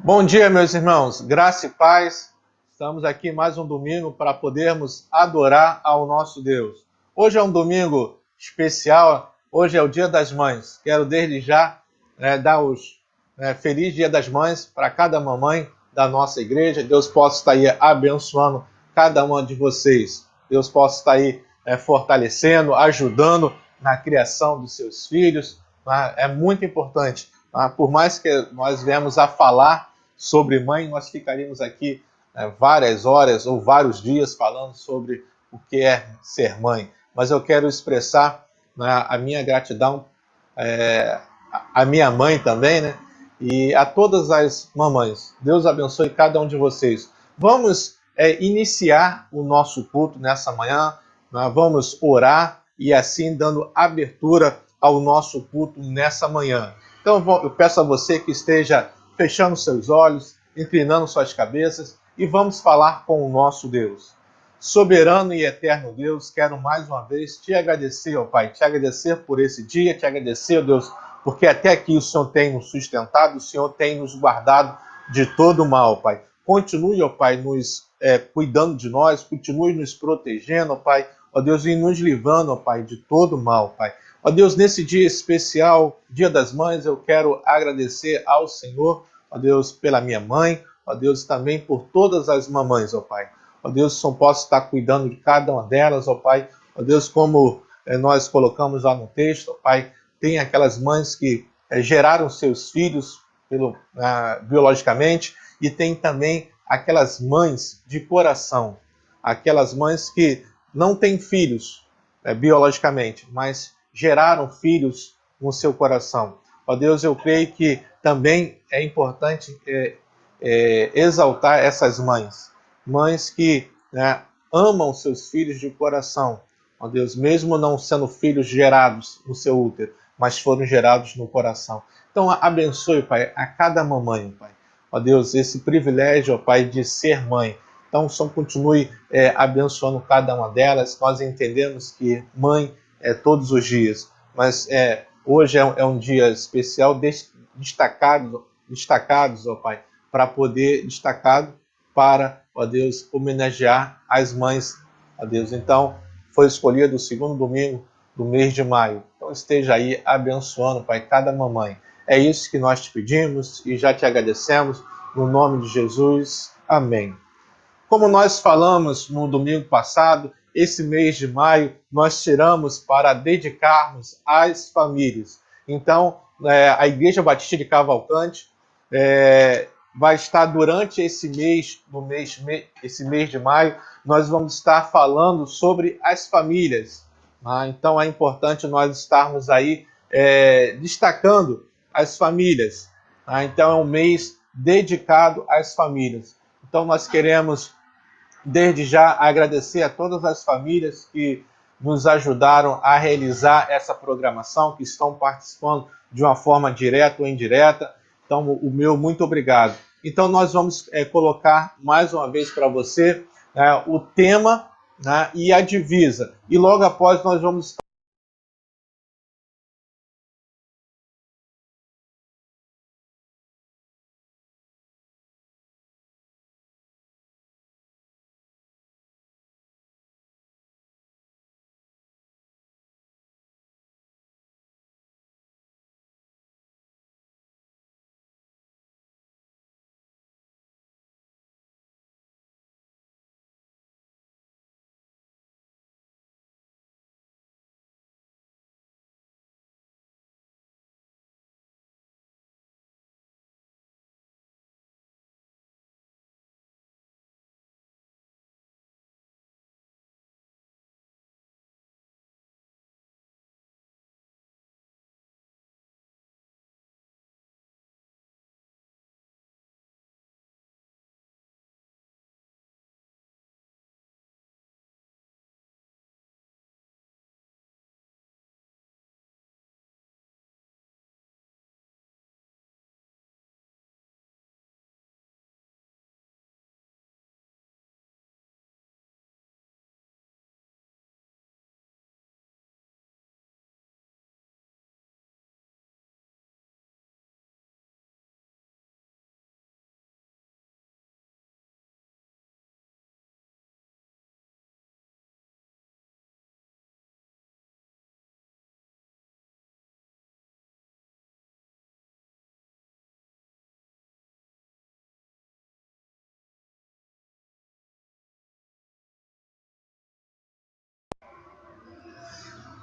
Bom dia, meus irmãos, graça e paz. Estamos aqui mais um domingo para podermos adorar ao nosso Deus. Hoje é um domingo especial, hoje é o Dia das Mães. Quero desde já dar os feliz Dia das Mães para cada mamãe da nossa igreja. Deus possa estar aí abençoando cada uma de vocês. Deus possa estar aí fortalecendo, ajudando na criação dos seus filhos. É muito importante. Por mais que nós viemos a falar sobre mãe, nós ficaríamos aqui várias horas ou vários dias falando sobre o que é ser mãe. Mas eu quero expressar a minha gratidão à minha mãe também, né? E a todas as mamães. Deus abençoe cada um de vocês. Vamos iniciar o nosso culto nessa manhã. Vamos orar e assim dando abertura ao nosso culto nessa manhã. Então eu peço a você que esteja fechando seus olhos, inclinando suas cabeças e vamos falar com o nosso Deus. Soberano e eterno Deus, quero mais uma vez te agradecer, ó Pai, te agradecer por esse dia, te agradecer, ó Deus, porque até aqui o Senhor tem nos sustentado, o Senhor tem nos guardado de todo mal, Pai. Continue, ó Pai, nos cuidando de nós, continue nos protegendo, ó Pai, ó Deus, e nos livrando, ó Pai, de todo mal, Pai. Ó Deus, nesse dia especial, Dia das Mães, eu quero agradecer ao Senhor, ó Deus, pela minha mãe, ó Deus, também por todas as mamães, ó Pai. Ó Deus, só posso estar cuidando de cada uma delas, ó Pai. Ó Deus, como nós colocamos lá no texto, ó Pai, tem aquelas mães que geraram seus filhos biologicamente e tem também aquelas mães de coração, aquelas mães que não têm filhos biologicamente, mas geraram filhos no seu coração. Ó Deus, eu creio que também é importante exaltar essas mães, mães que amam seus filhos de coração, ó Deus, mesmo não sendo filhos gerados no seu útero, mas foram gerados no coração. Então abençoe, Pai, a cada mamãe, Pai. Ó Deus, esse privilégio, ó Pai, de ser mãe. Então só continue abençoando cada uma delas. Nós entendemos que mãe é todos os dias, mas hoje é um dia especial, destacados, ó Pai, para poder destacado para, ó Deus, homenagear as mães, ó Deus. Então, foi escolhido o segundo domingo do mês de maio. Então, esteja aí abençoando, Pai, cada mamãe. É isso que nós te pedimos e já te agradecemos. No nome de Jesus. Amém. Como nós falamos no domingo passado, esse mês de maio nós tiramos para dedicarmos às famílias. Então, a Igreja Batista de Cavalcante vai estar durante esse mês de maio, nós vamos estar falando sobre as famílias. Então, é importante nós estarmos aí destacando as famílias. Então, é um mês dedicado às famílias. Então, nós queremos desde já agradecer a todas as famílias que nos ajudaram a realizar essa programação, que estão participando de uma forma direta ou indireta. Então, o meu muito obrigado. Então, nós vamos colocar mais uma vez para você o tema e a divisa. E logo após nós vamos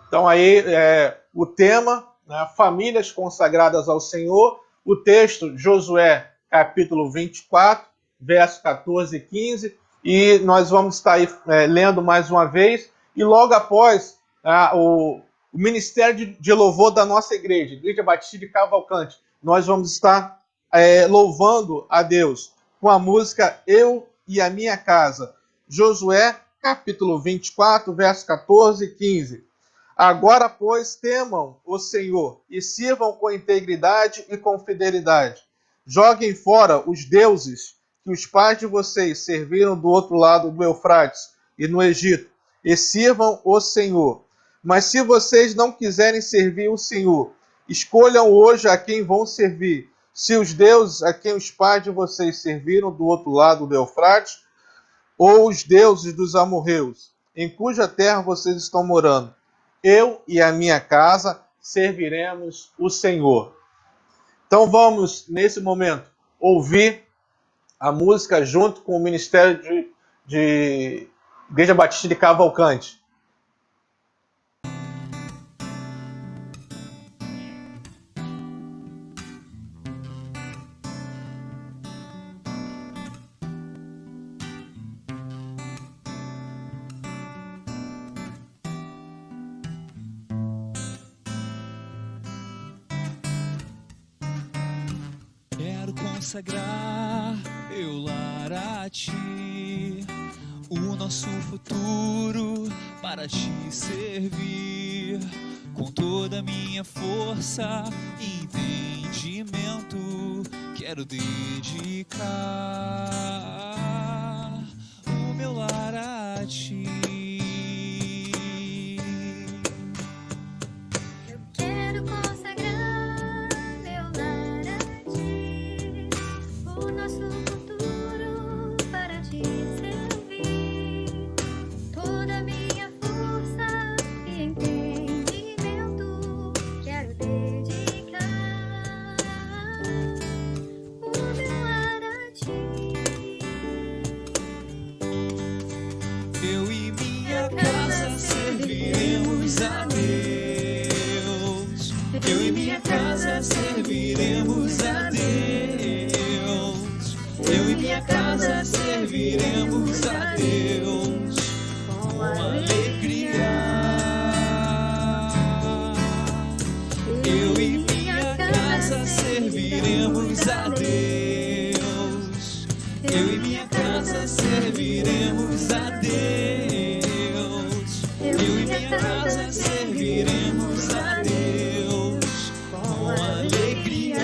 Então aí o tema, né, famílias consagradas ao Senhor, o texto Josué capítulo 24, verso 14 e 15, e nós vamos estar aí lendo mais uma vez, e logo após o ministério de louvor da nossa igreja, Igreja Batista de Cavalcante, nós vamos estar louvando a Deus com a música Eu e a Minha Casa. Josué capítulo 24, verso 14 e 15. Agora, pois, temam o Senhor e sirvam com integridade e com fidelidade. Joguem fora os deuses que os pais de vocês serviram do outro lado do Eufrates e no Egito, e sirvam o Senhor. Mas se vocês não quiserem servir o Senhor, escolham hoje a quem vão servir. Se os deuses a quem os pais de vocês serviram do outro lado do Eufrates, ou os deuses dos amorreus, em cuja terra vocês estão morando. Eu e a minha casa serviremos o Senhor. Então vamos, nesse momento, ouvir a música junto com o Ministério de Igreja Batista de Cavalcante. Consagrar meu lar a ti, o nosso futuro para te servir, com toda a minha força e entendimento, quero dedicar o meu lar a ti. Serviremos a Deus. Eu e minha casa serviremos a Deus com alegria. Eu e minha casa serviremos a Deus. Eu e minha casa serviremos a Deus. Eu e minha casa serviremos a Deus com alegria.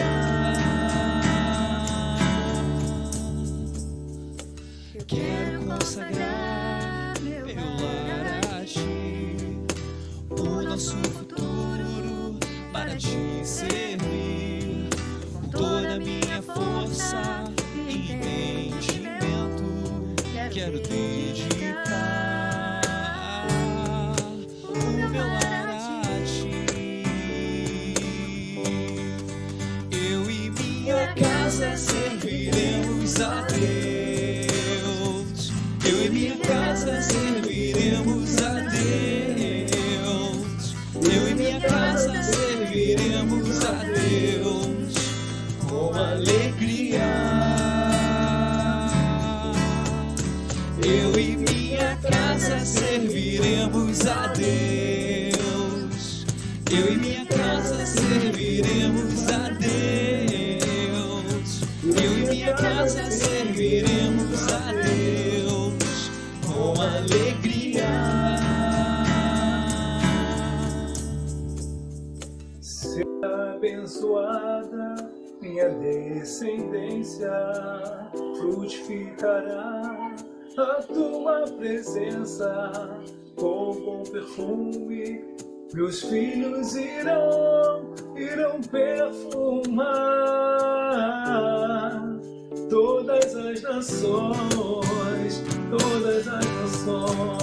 Quero consagrar meu lar a ti, o nosso futuro para te servir, com toda a minha força e entendimento, quero dedicar o meu lar a ti. Eu e minha casa serviremos a Deus. Eu e minha casa serviremos a Deus. Eu e minha casa serviremos a Deus com alegria. Eu e minha casa serviremos a Deus. Eu e minha casa serviremos a Deus. Eu e minha casa serviremos a Deus com alegria. Será abençoada minha descendência, frutificará a tua presença com bom perfume. Meus filhos irão perfumar todas as nações, todas as nações.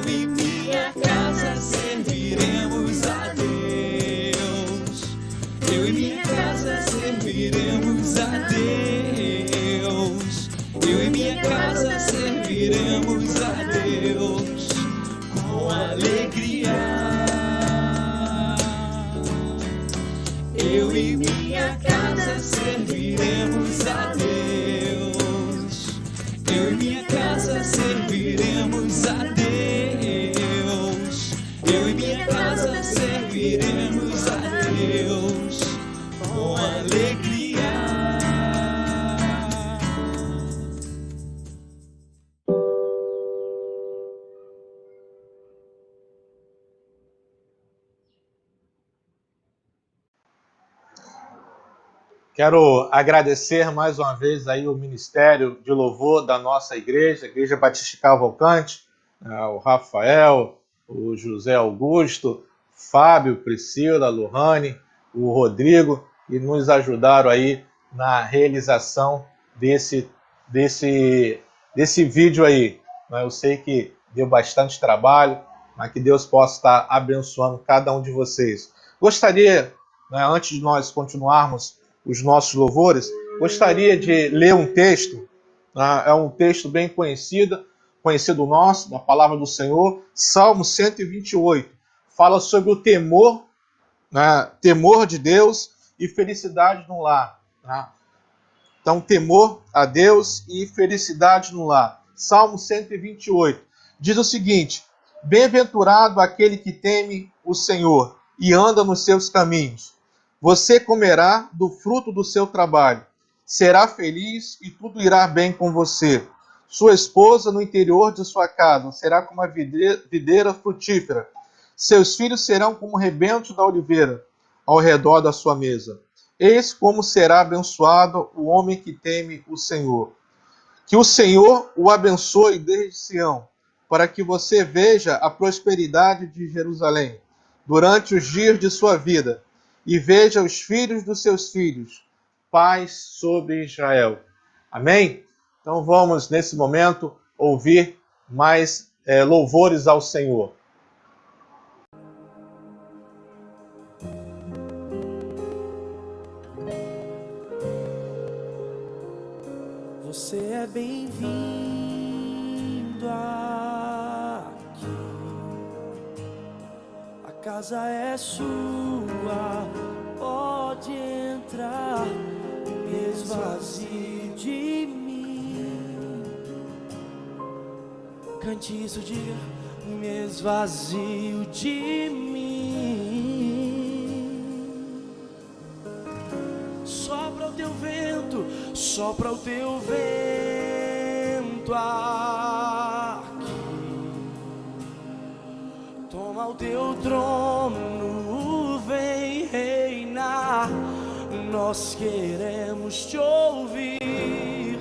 Eu e minha casa serviremos a Deus. Eu e minha casa serviremos a Deus. Eu e minha casa serviremos a Deus com alegria. e minha casa serviremos a Deus. Eu e minha casa serviremos a Deus. Eu e minha casa serviremos a Deus com alegria. Quero agradecer mais uma vez aí o Ministério de Louvor da nossa igreja, Igreja Batista Cavalcante, o Rafael, o José Augusto, Fábio, Priscila, Lohane, o Rodrigo, que nos ajudaram aí na realização desse vídeo aí. Eu sei que deu bastante trabalho, mas que Deus possa estar abençoando cada um de vocês. Gostaria, antes de nós continuarmos os nossos louvores, gostaria de ler um texto, é um texto bem conhecido nosso, da palavra do Senhor, Salmo 128, fala sobre o temor, temor de Deus e felicidade no lar. Então, temor a Deus e felicidade no lar. Salmo 128 diz o seguinte: bem-aventurado aquele que teme o Senhor e anda nos seus caminhos. Você comerá do fruto do seu trabalho, será feliz e tudo irá bem com você. Sua esposa no interior de sua casa será como a videira frutífera. Seus filhos serão como rebentos da oliveira ao redor da sua mesa. Eis como será abençoado o homem que teme o Senhor. Que o Senhor o abençoe desde Sião, para que você veja a prosperidade de Jerusalém durante os dias de sua vida, e veja os filhos dos seus filhos, paz sobre Israel. Amém? Então vamos, nesse momento, ouvir mais louvores ao Senhor. Você é bem-vindo aqui. A casa é sua, pode entrar, me esvazie de mim. Cante isso, diga: me esvazio de mim. Sopra o teu vento, sopra o teu vento aqui. Toma o teu trono, vem reinar. Nós queremos te ouvir.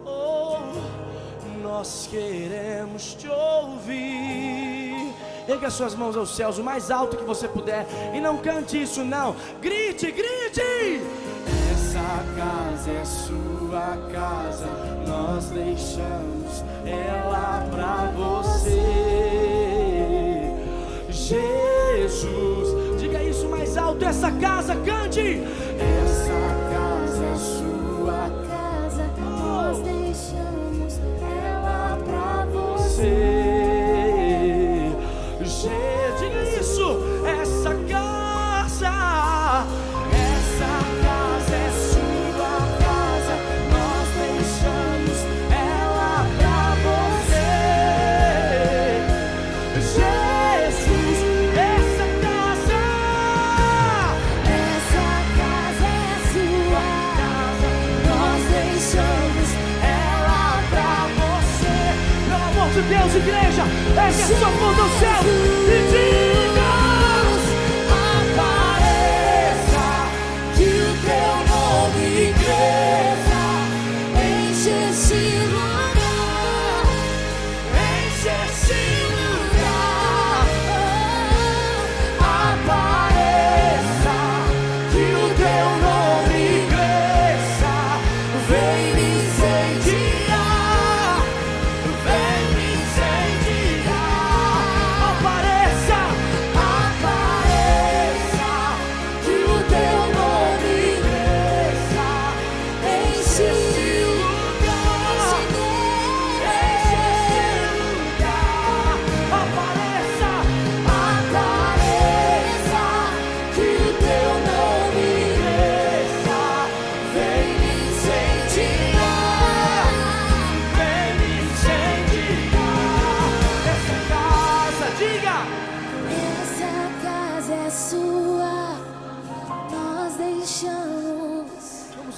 Oh, nós queremos te ouvir. Ergue as suas mãos aos céus o mais alto que você puder. E não cante isso não, grite, grite. Essa casa é sua casa, nós deixamos ela pra você. Jesus, diga isso mais alto, essa casa, cante. Essa casa é sua casa, nós deixamos ela pra você. Diga isso, essa casa é sua casa, nós deixamos ela pra você. Jesus, essa casa é sua casa, nós deixamos ela pra você. Pelo amor de Deus, igreja, ergue a sua mão ao céu e diga: apareça, que o teu nome cresça, enche esse lugar, enche esse lugar. Apareça, que o teu nome cresça, vem me incendiar, vem me incendiar. Apareça.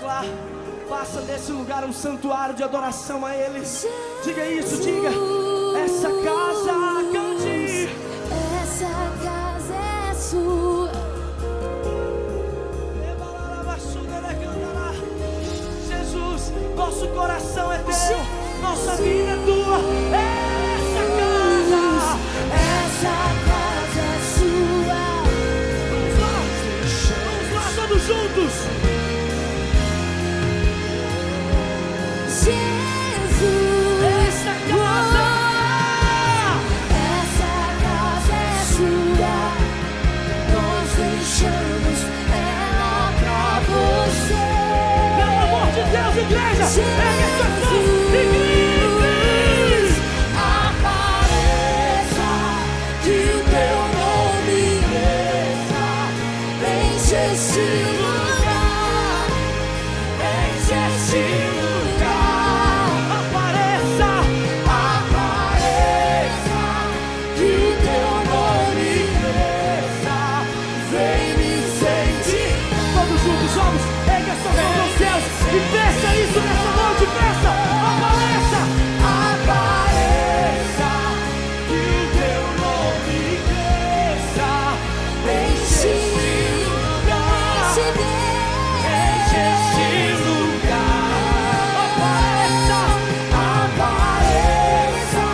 declarar. Faça desse lugar um santuário de adoração a Ele. Diga isso, diga. Essa casa, cante. Essa casa é sua. Jesus, nosso coração é teu, nossa vida é tua. Essa casa é sua. Vamos lá todos juntos. Jesus, essa casa é sua. Nós deixamos ela pra você. Pelo amor de Deus, igreja, pega essa mão e grite. Apareça, que o teu nome cresça. Enche esse lugar, enche esse lugar. Apareça, apareça, que o teu nome cresça. Vem me sentir. todos juntos, vamos. Pega essa mão aos céus e peça isso nessa noite, peça. Apareça, Apareça, que o teu nome cresça. Enche esse lugar, enche esse lugar. Apareça, apareça,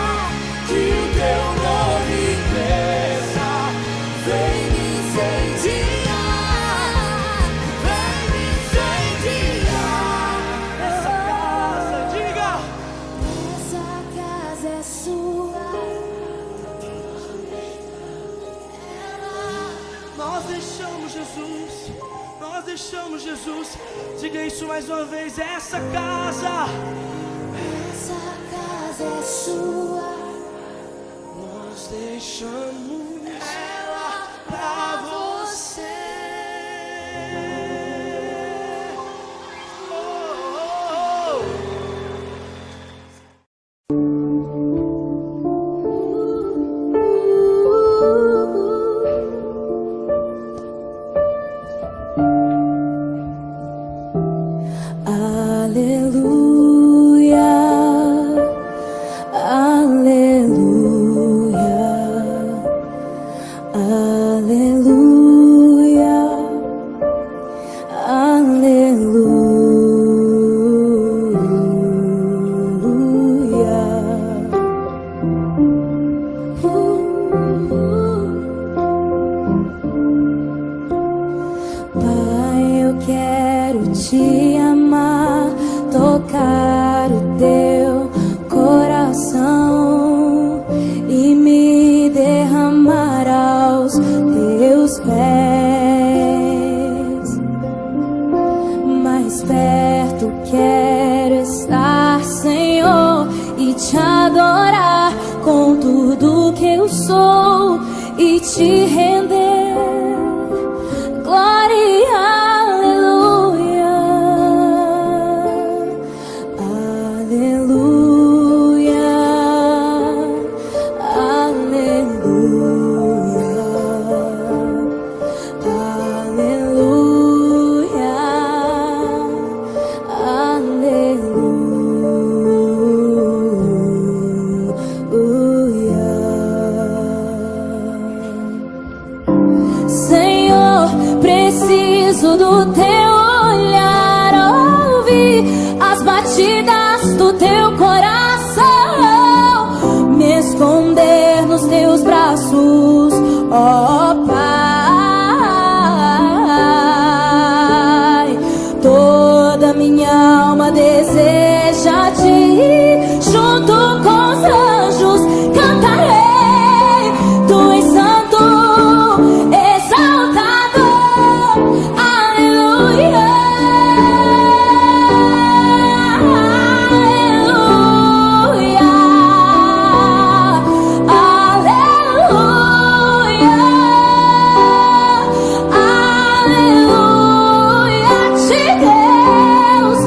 que o teu nome cresça. Vem me incendiar, vem me incendiar. essa casa, diga. Essa casa é sua. Nós deixamos Jesus, nós deixamos Jesus. Diga isso mais uma vez. Essa casa, Essa casa é sua. nós deixamos ela pra você. Oh, oh, Aleluia, aleluia, aleluia, Pai, eu quero te amar, tocar o teu coração e me derramar aos teus pés. Mais perto quero estar, Senhor, e te adorar com tudo que eu sou e te render. Glória, aleluia, aleluia, aleluia, aleluia. Senhor, preciso do teu olhar, ouvir as batidas do teu coração, me esconder nos teus braços, ó Pai. Toda minha alma deseja te ir, junto com os anjos cantarei, tu és santo, exaltado, aleluia, aleluia, aleluia, aleluia, te Deus,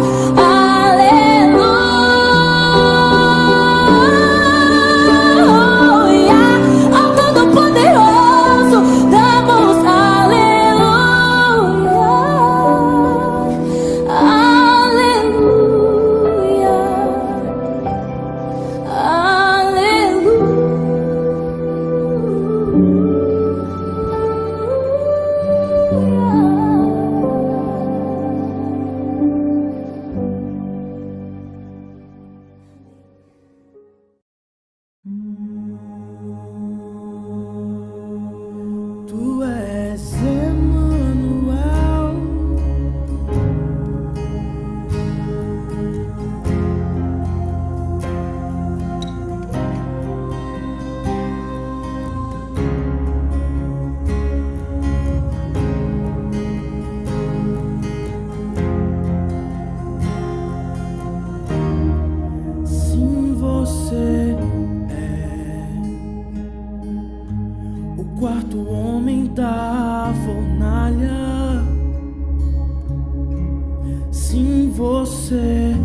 Sim, você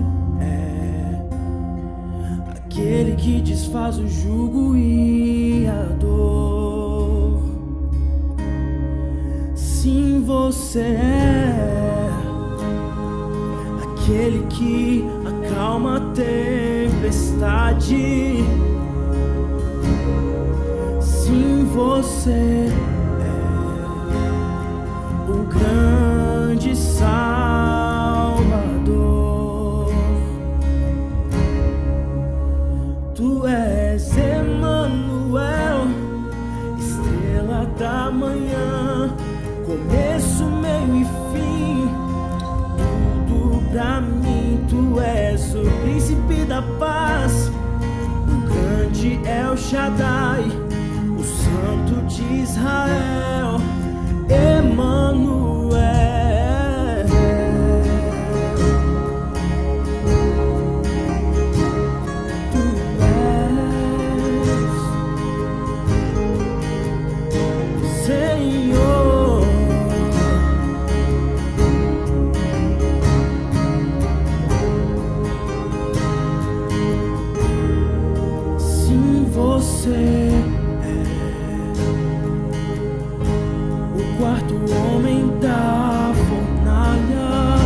é aquele que desfaz o jugo e a dor. Sim, você é aquele que acalma a tempestade. Sim, você é o grande Salvador. Tu és Emanuel, estrela da manhã, começo, meio e fim, tudo pra mim. Tu és o príncipe da paz, o grande El Shaddai, o santo de Israel, Emanuel. Senhor, sim, você é o quarto homem da fornalha.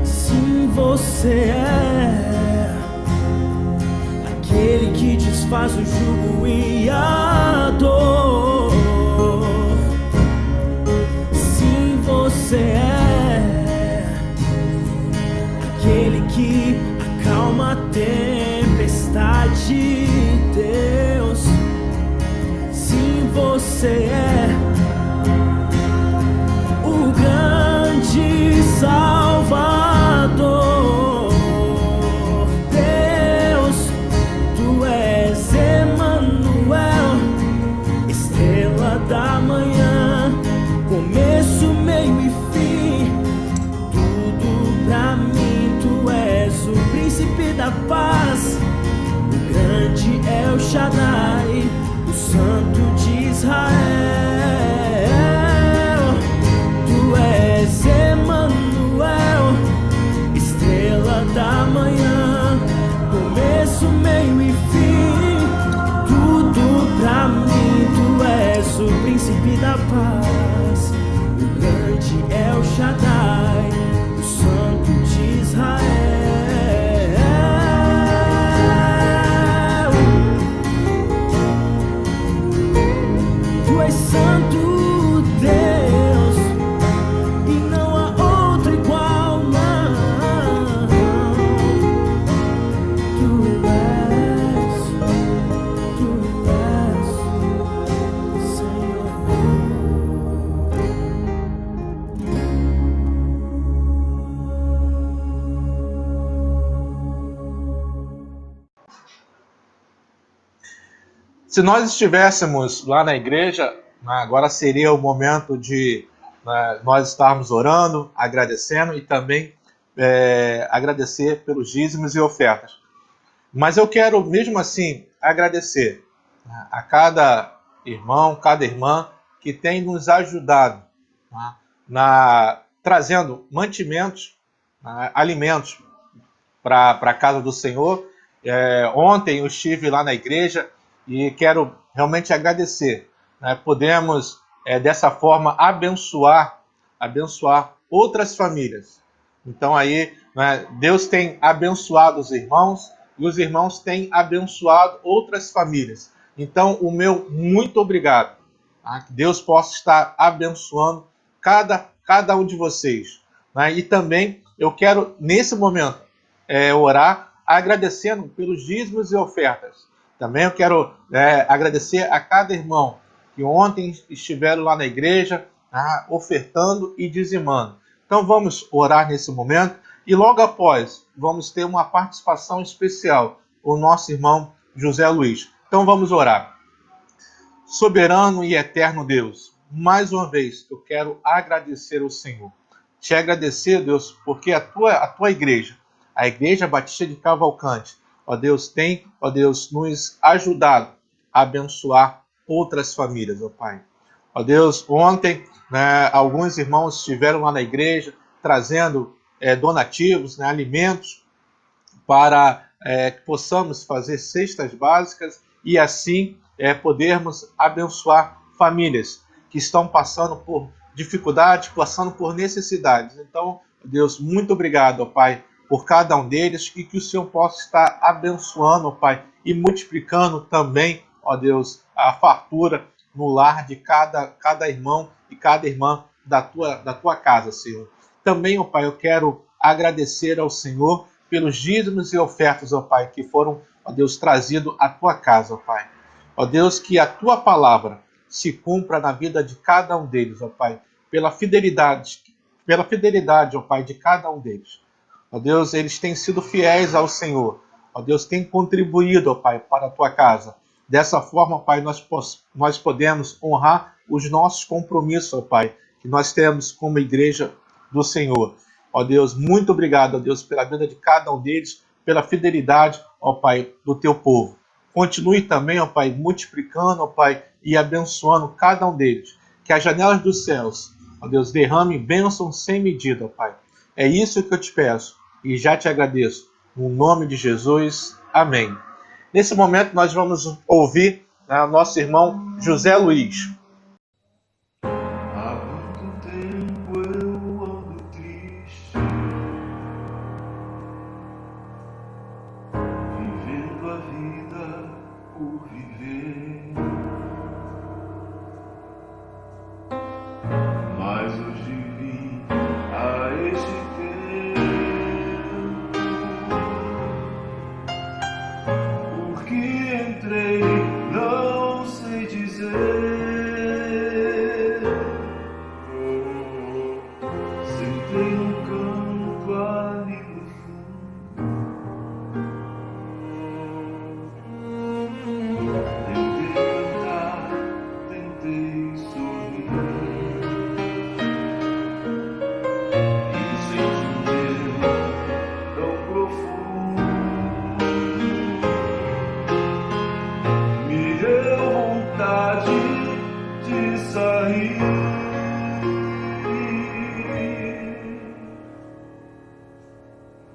Sim, você é aquele que desfaz o jugo e a dor. Sim, você é aquele que acalma a tempestade, Deus. Sim, você é o grande Salvador, Deus. Tu és Emanuel, estrela da manhã, começo, meio e fim, tudo pra mim. Tu és o príncipe da paz, o grande El Shaddai, o santo de Israel. Tu és Emanuel, estrela da manhã, começo, meio e fim, tudo pra mim. Tu és o príncipe da paz, o grande El Shaddai, o santo de Israel. Tu és santo, Deus, e não há outro igual, não. Tu és, Senhor. Se nós estivéssemos lá na igreja, agora seria o momento de nós estarmos orando, agradecendo e também agradecer pelos dízimos e ofertas. Mas eu quero, mesmo assim, agradecer a cada irmão, cada irmã que tem nos ajudado trazendo mantimentos, alimentos para a casa do Senhor. Ontem eu estive lá na igreja e quero realmente agradecer. Podemos, dessa forma, abençoar outras famílias. Então aí, Deus tem abençoado os irmãos e os irmãos têm abençoado outras famílias. Então, o meu muito obrigado. Que Deus possa estar abençoando cada um de vocês. E também eu quero, nesse momento, orar agradecendo pelos dízimos e ofertas. Também eu quero agradecer a cada irmão que ontem estiveram lá na igreja ofertando e dizimando. Então vamos orar nesse momento e logo após vamos ter uma participação especial, o nosso irmão José Luiz. Então vamos orar. Soberano e eterno Deus, mais uma vez eu quero agradecer ao Senhor. Te agradecer, Deus, porque a tua igreja, a Igreja Batista de Cavalcante, ó Deus, tem, ó Deus, nos ajudado a abençoar outras famílias, ó Pai. Ó Deus, ontem, né, alguns irmãos estiveram lá na igreja trazendo donativos, né, alimentos, para que possamos fazer cestas básicas e assim podermos abençoar famílias que estão passando por dificuldades, passando por necessidades. Então, Deus, muito obrigado, ó Pai, por cada um deles e que o Senhor possa estar abençoando, ó Pai, e multiplicando também, ó Deus, a fartura no lar de cada irmão e cada irmã da tua casa, Senhor. Também, ó Pai, eu quero agradecer ao Senhor pelos dízimos e ofertas, ó Pai, que foram, ó Deus, trazidos à tua casa, ó Pai. Ó Deus, que a tua palavra se cumpra na vida de cada um deles, ó Pai, pela fidelidade, ó Pai, de cada um deles. Ó Deus, eles têm sido fiéis ao Senhor. Ó Deus, têm contribuído, ó Pai, para a tua casa. Dessa forma, ó Pai, nós podemos honrar os nossos compromissos, ó Pai, que nós temos como igreja do Senhor. Ó Deus, muito obrigado, ó Deus, pela vida de cada um deles, pela fidelidade, ó Pai, do teu povo. Continue também, ó Pai, multiplicando, ó Pai, e abençoando cada um deles. Que as janelas dos céus, ó Deus, derrame bênçãos sem medida, ó Pai. É isso que eu te peço e já te agradeço. No nome de Jesus, amém. Nesse momento nós vamos ouvir o nosso irmão José Luiz. Há muito tempo eu ando triste, vivendo a vida por viver. Mas hoje vim a este tempo, porque entrei, não sei dizer. Sentei num canto ali no fundo, tentei cantar, tentei sorrir, e senti um medo tão profundo, me deu vontade de sair.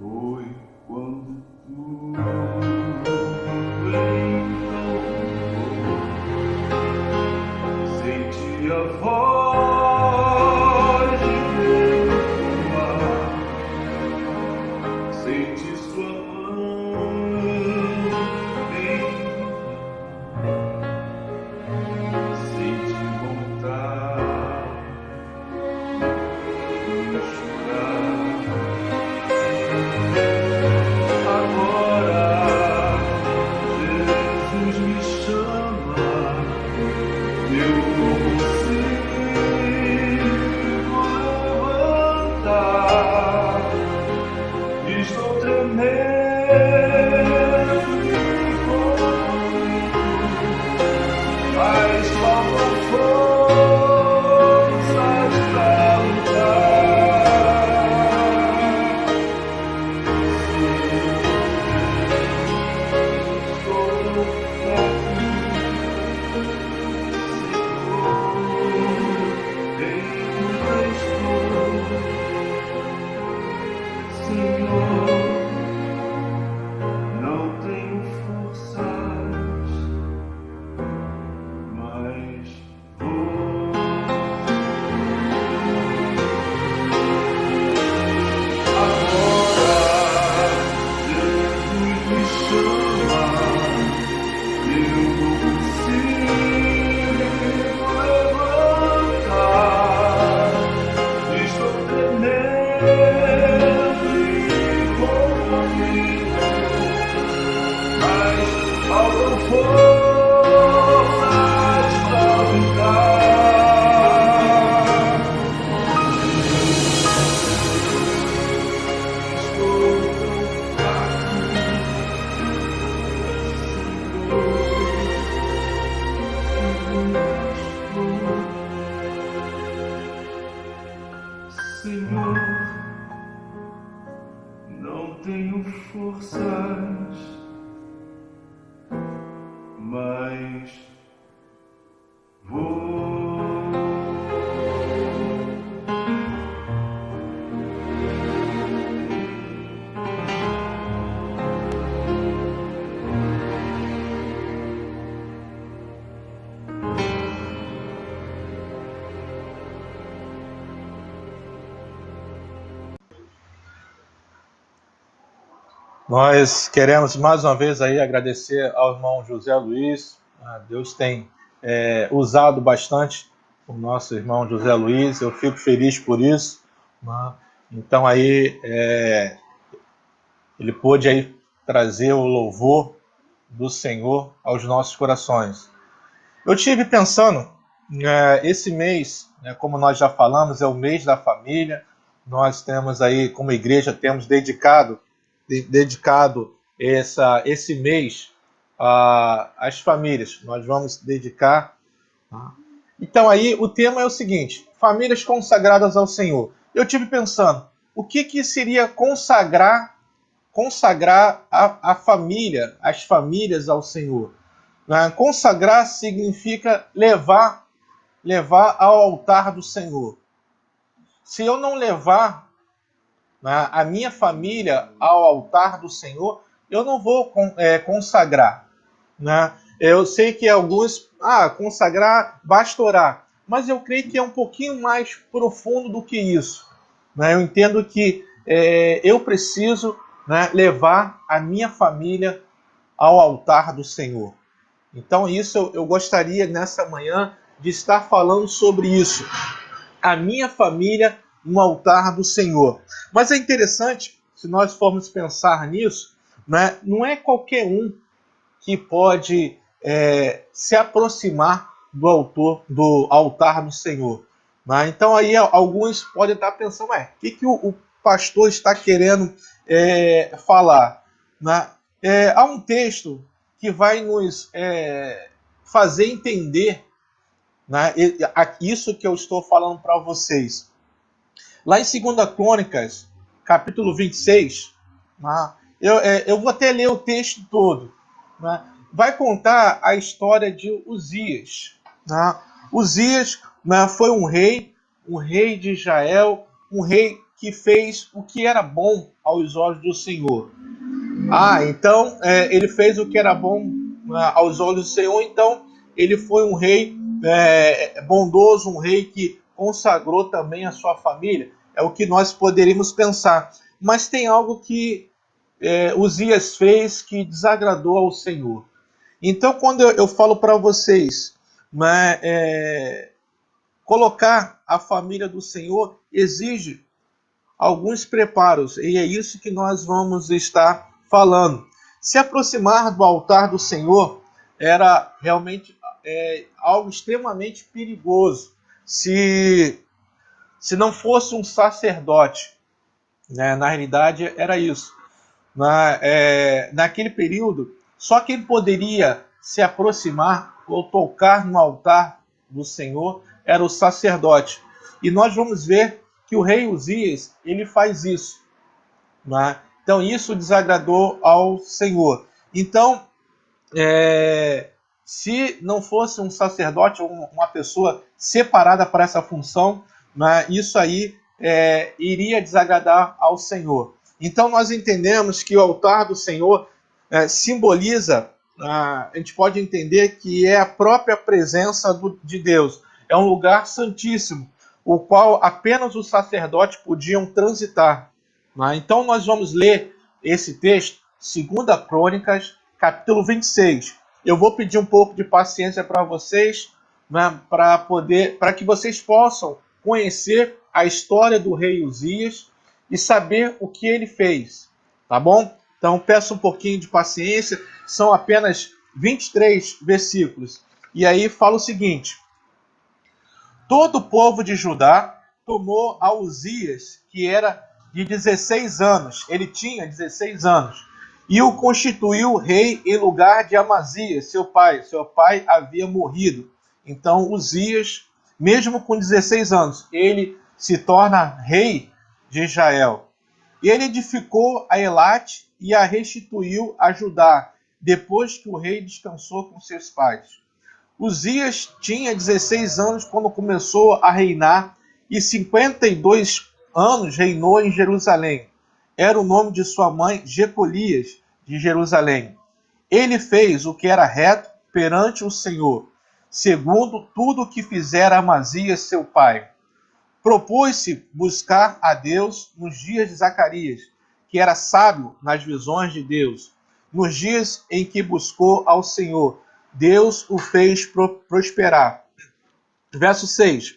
Foi quando tu então senti a voz de Deus, senti sua mão em senti vontade de chorar. Agora Jesus me chama, eu não consigo levantar, estou tremendo e confuso, mas faltam forças pra lutar. Senhor, não tenho forças, mas vou. Agora Jesus me chama, eu não consigo levantar, estou tremendo e confundido, mas faltam forças pra brincar. Estou tão fraco, Senhor, não tenho forças, mas vou. Nós queremos mais uma vez aí agradecer ao irmão José Luiz. Deus tem usado bastante o nosso irmão José Luiz. Eu fico feliz por isso, né? Então aí ele pôde aí trazer o louvor do Senhor aos nossos corações. Eu tive pensando, esse mês, como nós já falamos, é o mês da família. Nós temos aí, como igreja, temos dedicado esse mês às famílias. Nós vamos dedicar. Tá? Então aí o tema é o seguinte: famílias consagradas ao Senhor. Eu tive pensando, o que seria consagrar a família, as famílias ao Senhor? Consagrar significa levar ao altar do Senhor. Se eu não levar a minha família ao altar do Senhor, eu não vou consagrar. Né? Eu sei que alguns, consagrar basta orar, mas eu creio que é um pouquinho mais profundo do que isso. Né? Eu entendo que eu preciso, né, levar a minha família ao altar do Senhor. Então isso eu gostaria nessa manhã de estar falando sobre isso. A minha família no altar do Senhor. Mas é interessante, se nós formos pensar nisso, né, não é qualquer um que pode se aproximar do altar do Senhor. Né? Então aí alguns podem estar pensando, o que o pastor está querendo falar? Né? Há um texto que vai nos fazer entender, né, isso que eu estou falando para vocês. Lá em 2 Crônicas, capítulo 26, né, eu vou até ler o texto todo. Né, vai contar a história de Uzias. Né. Uzias, né, foi um rei de Israel, um rei que fez o que era bom aos olhos do Senhor. Então ele fez o que era bom aos olhos do Senhor, então ele foi um rei bondoso, um rei que consagrou também a sua família. É o que nós poderíamos pensar. Mas tem algo que Uzias fez que desagradou ao Senhor. Então, quando eu falo para vocês, né, colocar a família do Senhor exige alguns preparos, e é isso que nós vamos estar falando. Se aproximar do altar do Senhor era realmente algo extremamente perigoso. Se não fosse um sacerdote, né, na realidade era isso. Naquele período, só quem poderia se aproximar ou tocar no altar do Senhor era o sacerdote. E nós vamos ver que o rei Uzias, ele faz isso. Né? Então isso desagradou ao Senhor. Então, se não fosse um sacerdote ou uma pessoa separada para essa função, né, isso aí iria desagradar ao Senhor. Então nós entendemos que o altar do Senhor simboliza, a gente pode entender que é a própria presença de Deus. É um lugar santíssimo, o qual apenas os sacerdotes podiam transitar. Né? Então nós vamos ler esse texto, 2 Crônicas, capítulo 26. Eu vou pedir um pouco de paciência para vocês, né, para que vocês possam conhecer a história do rei Uzias e saber o que ele fez. Tá bom? Então peço um pouquinho de paciência, são apenas 23 versículos. E aí fala o seguinte: todo o povo de Judá tomou a Uzias, que era de 16 anos, ele tinha 16 anos, e o constituiu rei em lugar de Amazias, seu pai. Seu pai havia morrido. Então Uzias, mesmo com 16 anos, ele se torna rei de Israel. Ele edificou a Elate e a restituiu a Judá, depois que o rei descansou com seus pais. Uzias tinha 16 anos quando começou a reinar e 52 anos reinou em Jerusalém. Era o nome de sua mãe Jecolias, de Jerusalém. Ele fez o que era reto perante o Senhor, segundo tudo o que fizera Amazias, seu pai. Propôs-se buscar a Deus nos dias de Zacarias, que era sábio nas visões de Deus. Nos dias em que buscou ao Senhor, Deus o fez prosperar. Verso 6.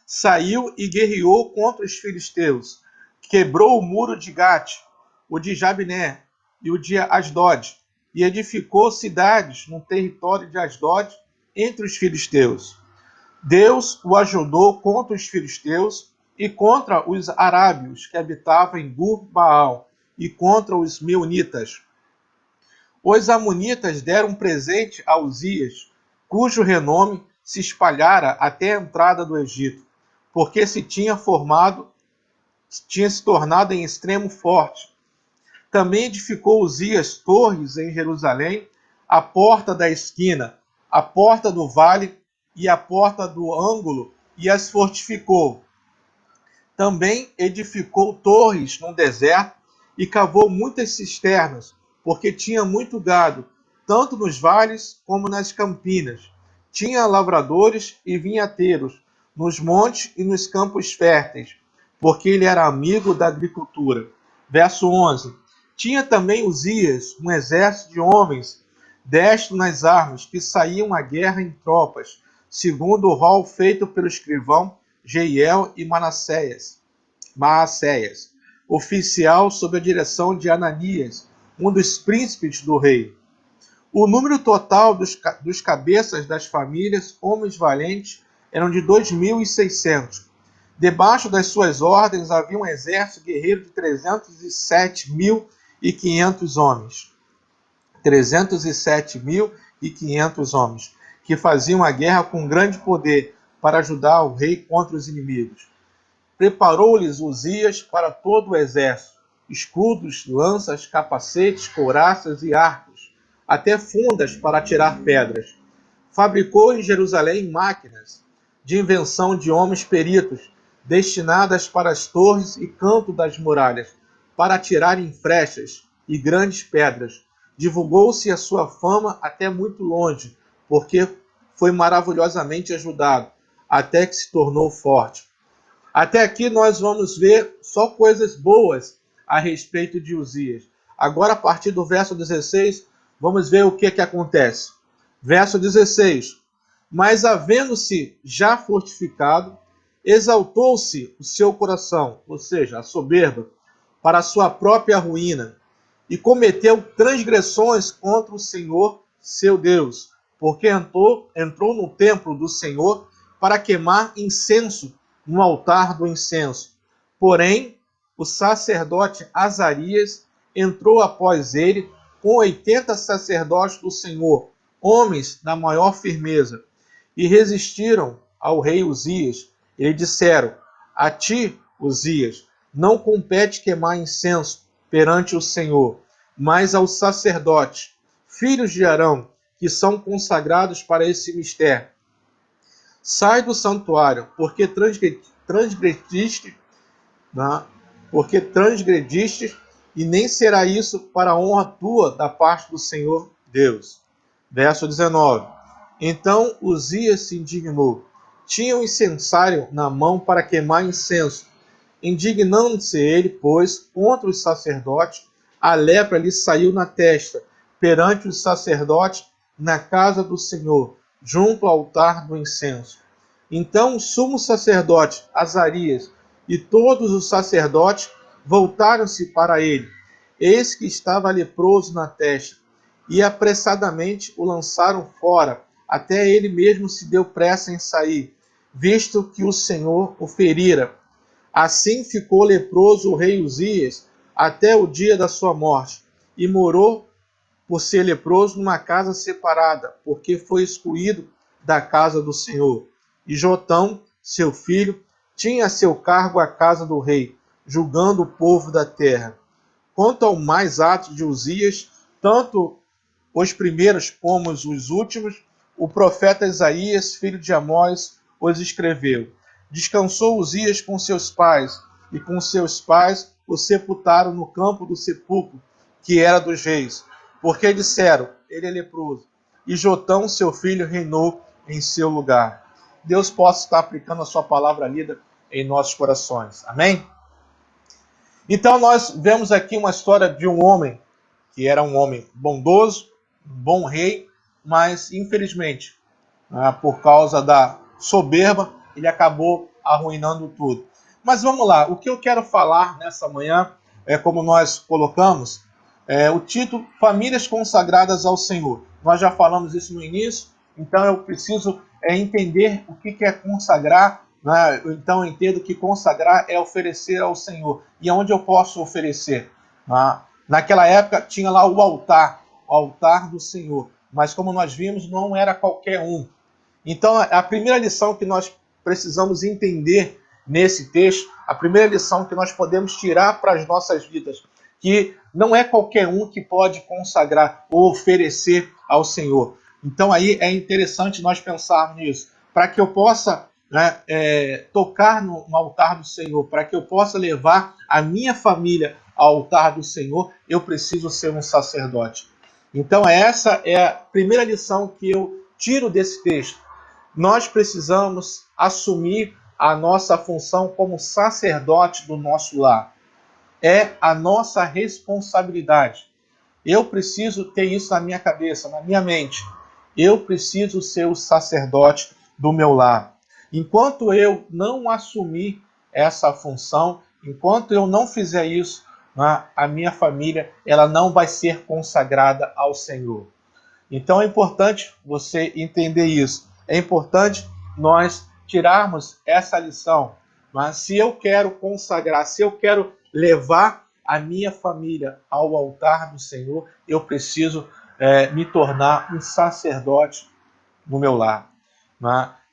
Saiu e guerreou contra os filisteus, quebrou o muro de Gate, o de Jabné e o de Asdod, e edificou cidades no território de Asdod entre os filisteus. Deus o ajudou contra os filisteus e contra os arábios que habitavam em Gur-Baal e contra os meunitas. Os amonitas deram presente a Uzias, cujo renome se espalhara até a entrada do Egito, porque se tinha se tornado em extremo forte. Também edificou Uzias torres em Jerusalém, a porta da esquina, a porta do vale e a porta do ângulo, e as fortificou. Também edificou torres no deserto e cavou muitas cisternas, porque tinha muito gado, tanto nos vales como nas campinas. Tinha lavradores e vinhateiros, nos montes e nos campos férteis, porque ele era amigo da agricultura. Verso 11. Tinha também Uzias um exército de homens, destros nas armas, que saíam à guerra em tropas, segundo o rol feito pelo escrivão Jeiel e Maasseias, oficial sob a direção de Ananias, um dos príncipes do rei. O número total dos cabeças das famílias, homens valentes, eram de 2.600. Debaixo das suas ordens havia um exército guerreiro de 307.500 homens. 307.500 homens, que faziam a guerra com grande poder para ajudar o rei contra os inimigos. Preparou-lhes Uzias para todo o exército, escudos, lanças, capacetes, couraças e arcos, até fundas para atirar pedras. Fabricou em Jerusalém máquinas de invenção de homens peritos, destinadas para as torres e canto das muralhas, para atirarem flechas e grandes pedras. Divulgou-se a sua fama até muito longe, porque foi maravilhosamente ajudado, até que se tornou forte. Até aqui nós vamos ver só coisas boas a respeito de Uzias. Agora, a partir do verso 16, vamos ver o que acontece. Verso 16. Mas havendo-se já fortificado, exaltou-se o seu coração, ou seja, a soberba, para a sua própria ruína, e cometeu transgressões contra o Senhor, seu Deus, porque entrou no templo do Senhor para queimar incenso no altar do incenso. Porém, o sacerdote Azarias entrou após ele com 80 sacerdotes do Senhor, homens da maior firmeza, e resistiram ao rei Uzias. E lhe disseram: a ti, Uzias, não compete queimar incenso perante o Senhor, mas aos sacerdotes, filhos de Arão, que são consagrados para esse mistério. Sai do santuário, porque transgrediste, e nem será isso para a honra tua da parte do Senhor Deus. Verso 19. Então Uzias se indignou. Tinha um incensário na mão para queimar incenso. Indignando-se ele, pois, contra os sacerdotes, a lepra lhe saiu na testa, perante os sacerdotes, na casa do Senhor, junto ao altar do incenso. Então o sumo sacerdote Azarias e todos os sacerdotes voltaram-se para ele. Eis que estava leproso na testa, e apressadamente o lançaram fora, até ele mesmo se deu pressa em sair, visto que o Senhor o ferira. Assim ficou leproso o rei Uzias até o dia da sua morte, e morou por ser leproso numa casa separada, porque foi excluído da casa do Senhor. E Jotão, seu filho, tinha a seu cargo a casa do rei, julgando o povo da terra. Quanto ao mais atos de Uzias, tanto os primeiros como os últimos, o profeta Isaías, filho de Amós, os escreveu. Descansou Uzias com seus pais, e com seus pais o sepultaram no campo do sepulcro, que era dos reis, porque disseram: ele é leproso. E Jotão, seu filho, reinou em seu lugar. Deus possa estar aplicando a sua palavra lida em nossos corações. Amém? Então nós vemos aqui uma história de um homem que era um homem bondoso, um bom rei, mas infelizmente, por causa da soberba, ele acabou arruinando tudo. Mas vamos lá, o que eu quero falar nessa manhã é, como nós colocamos, o título Famílias Consagradas ao Senhor. Nós já falamos isso no início, então eu preciso entender o que é consagrar, né? Então eu entendo que consagrar é oferecer ao Senhor. E onde eu posso oferecer? Naquela época tinha lá o altar do Senhor, mas como nós vimos, não era qualquer um. Então a primeira lição que nós precisamos entender nesse texto, a primeira lição que nós podemos tirar para as nossas vidas, que não é qualquer um que pode consagrar ou oferecer ao Senhor. Então aí é interessante nós pensarmos nisso, para que eu possa tocar no altar do Senhor, para que eu possa levar a minha família ao altar do Senhor, eu preciso ser um sacerdote. Então essa é a primeira lição que eu tiro desse texto. Nós precisamos assumir a nossa função como sacerdote do nosso lar. É a nossa responsabilidade. Eu preciso ter isso na minha cabeça, na minha mente. Eu preciso ser o sacerdote do meu lar. Enquanto eu não assumir essa função, enquanto eu não fizer isso, a minha família ela não vai ser consagrada ao Senhor. Então é importante você entender isso. É importante nós tirarmos essa lição. Mas se eu quero consagrar, se eu quero levar a minha família ao altar do Senhor, eu preciso me tornar um sacerdote no meu lar.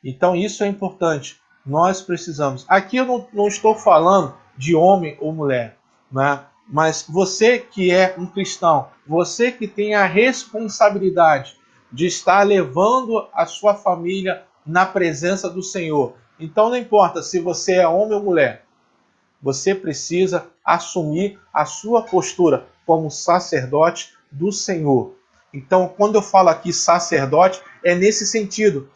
Então isso é importante. Nós precisamos. Aqui eu não estou falando de homem ou mulher, mas você que é um cristão, você que tem a responsabilidade de estar levando a sua família na presença do Senhor. Então não importa se você é homem ou mulher, você precisa assumir a sua postura como sacerdote do Senhor. Então quando eu falo aqui sacerdote, é nesse sentido.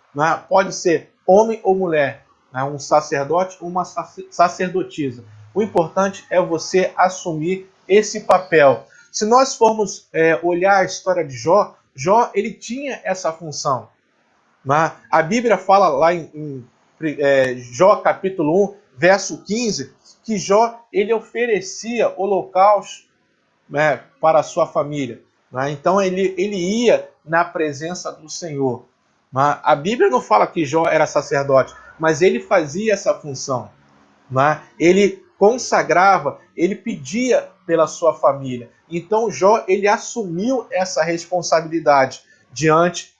Pode ser homem ou mulher, um sacerdote ou uma sacerdotisa. O importante é você assumir esse papel. Se nós formos olhar a história de Jó, Jó ele tinha essa função. A Bíblia fala lá em Jó capítulo 1, verso 15, que Jó ele oferecia holocaustos para a sua família. Então ele ia na presença do Senhor. A Bíblia não fala que Jó era sacerdote, mas ele fazia essa função. Ele consagrava, ele pedia pela sua família. Então Jó ele assumiu essa responsabilidade diante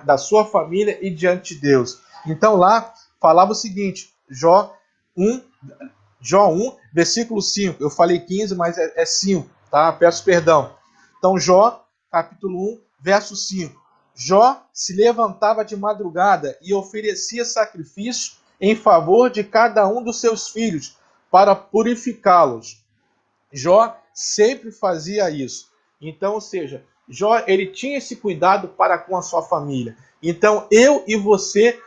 da sua família e diante de Deus. Então lá falava o seguinte, Jó 1, versículo 5. Eu falei 15, mas é 5, tá? Peço perdão. Então Jó, capítulo 1, verso 5. Jó se levantava de madrugada e oferecia sacrifício em favor de cada um dos seus filhos, para purificá-los. Jó sempre fazia isso. Então, ou seja, Jó ele tinha esse cuidado para com a sua família. Então, eu e você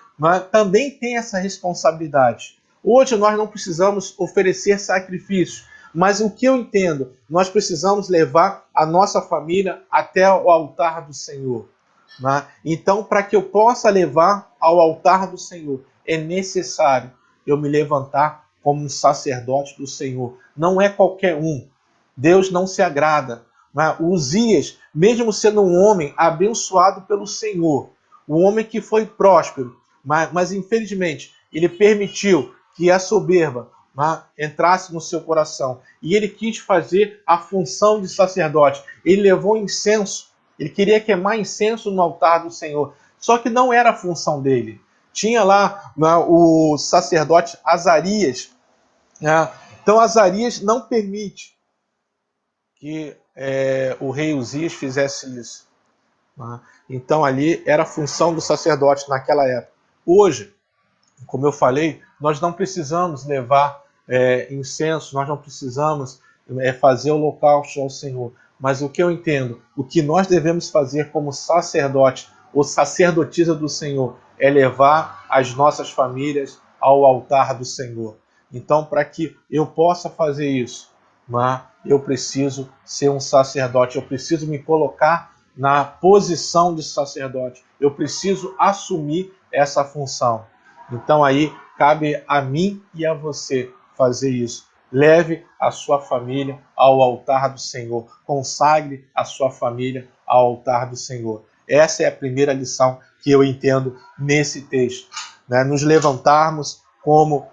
também tem essa responsabilidade. Hoje nós não precisamos oferecer sacrifícios, mas o que eu entendo, nós precisamos levar a nossa família até o altar do Senhor. Então, para que eu possa levar ao altar do Senhor, é necessário eu me levantar como um sacerdote do Senhor. Não é qualquer um. Deus não se agrada. Uzias, mesmo sendo um homem abençoado pelo Senhor, um homem que foi próspero, mas infelizmente ele permitiu que a soberba entrasse no seu coração. E ele quis fazer a função de sacerdote. Ele levou incenso. Ele queria queimar incenso no altar do Senhor. Só que não era a função dele. Tinha lá o sacerdote Azarias. Então Azarias não permite que o rei Uzias fizesse isso. Então ali era a função do sacerdote naquela época. Hoje, como eu falei, nós não precisamos levar incenso, nós não precisamos fazer holocausto ao Senhor. Mas o que eu entendo, o que nós devemos fazer como sacerdote ou sacerdotisa do Senhor é levar as nossas famílias ao altar do Senhor. Então, para que eu possa fazer isso, mas eu preciso ser um sacerdote, eu preciso me colocar na posição de sacerdote, eu preciso assumir essa função. Então aí cabe a mim e a você fazer isso. Leve a sua família ao altar do Senhor, consagre a sua família ao altar do Senhor. Essa é a primeira lição que eu entendo nesse texto, né? Nos levantarmos como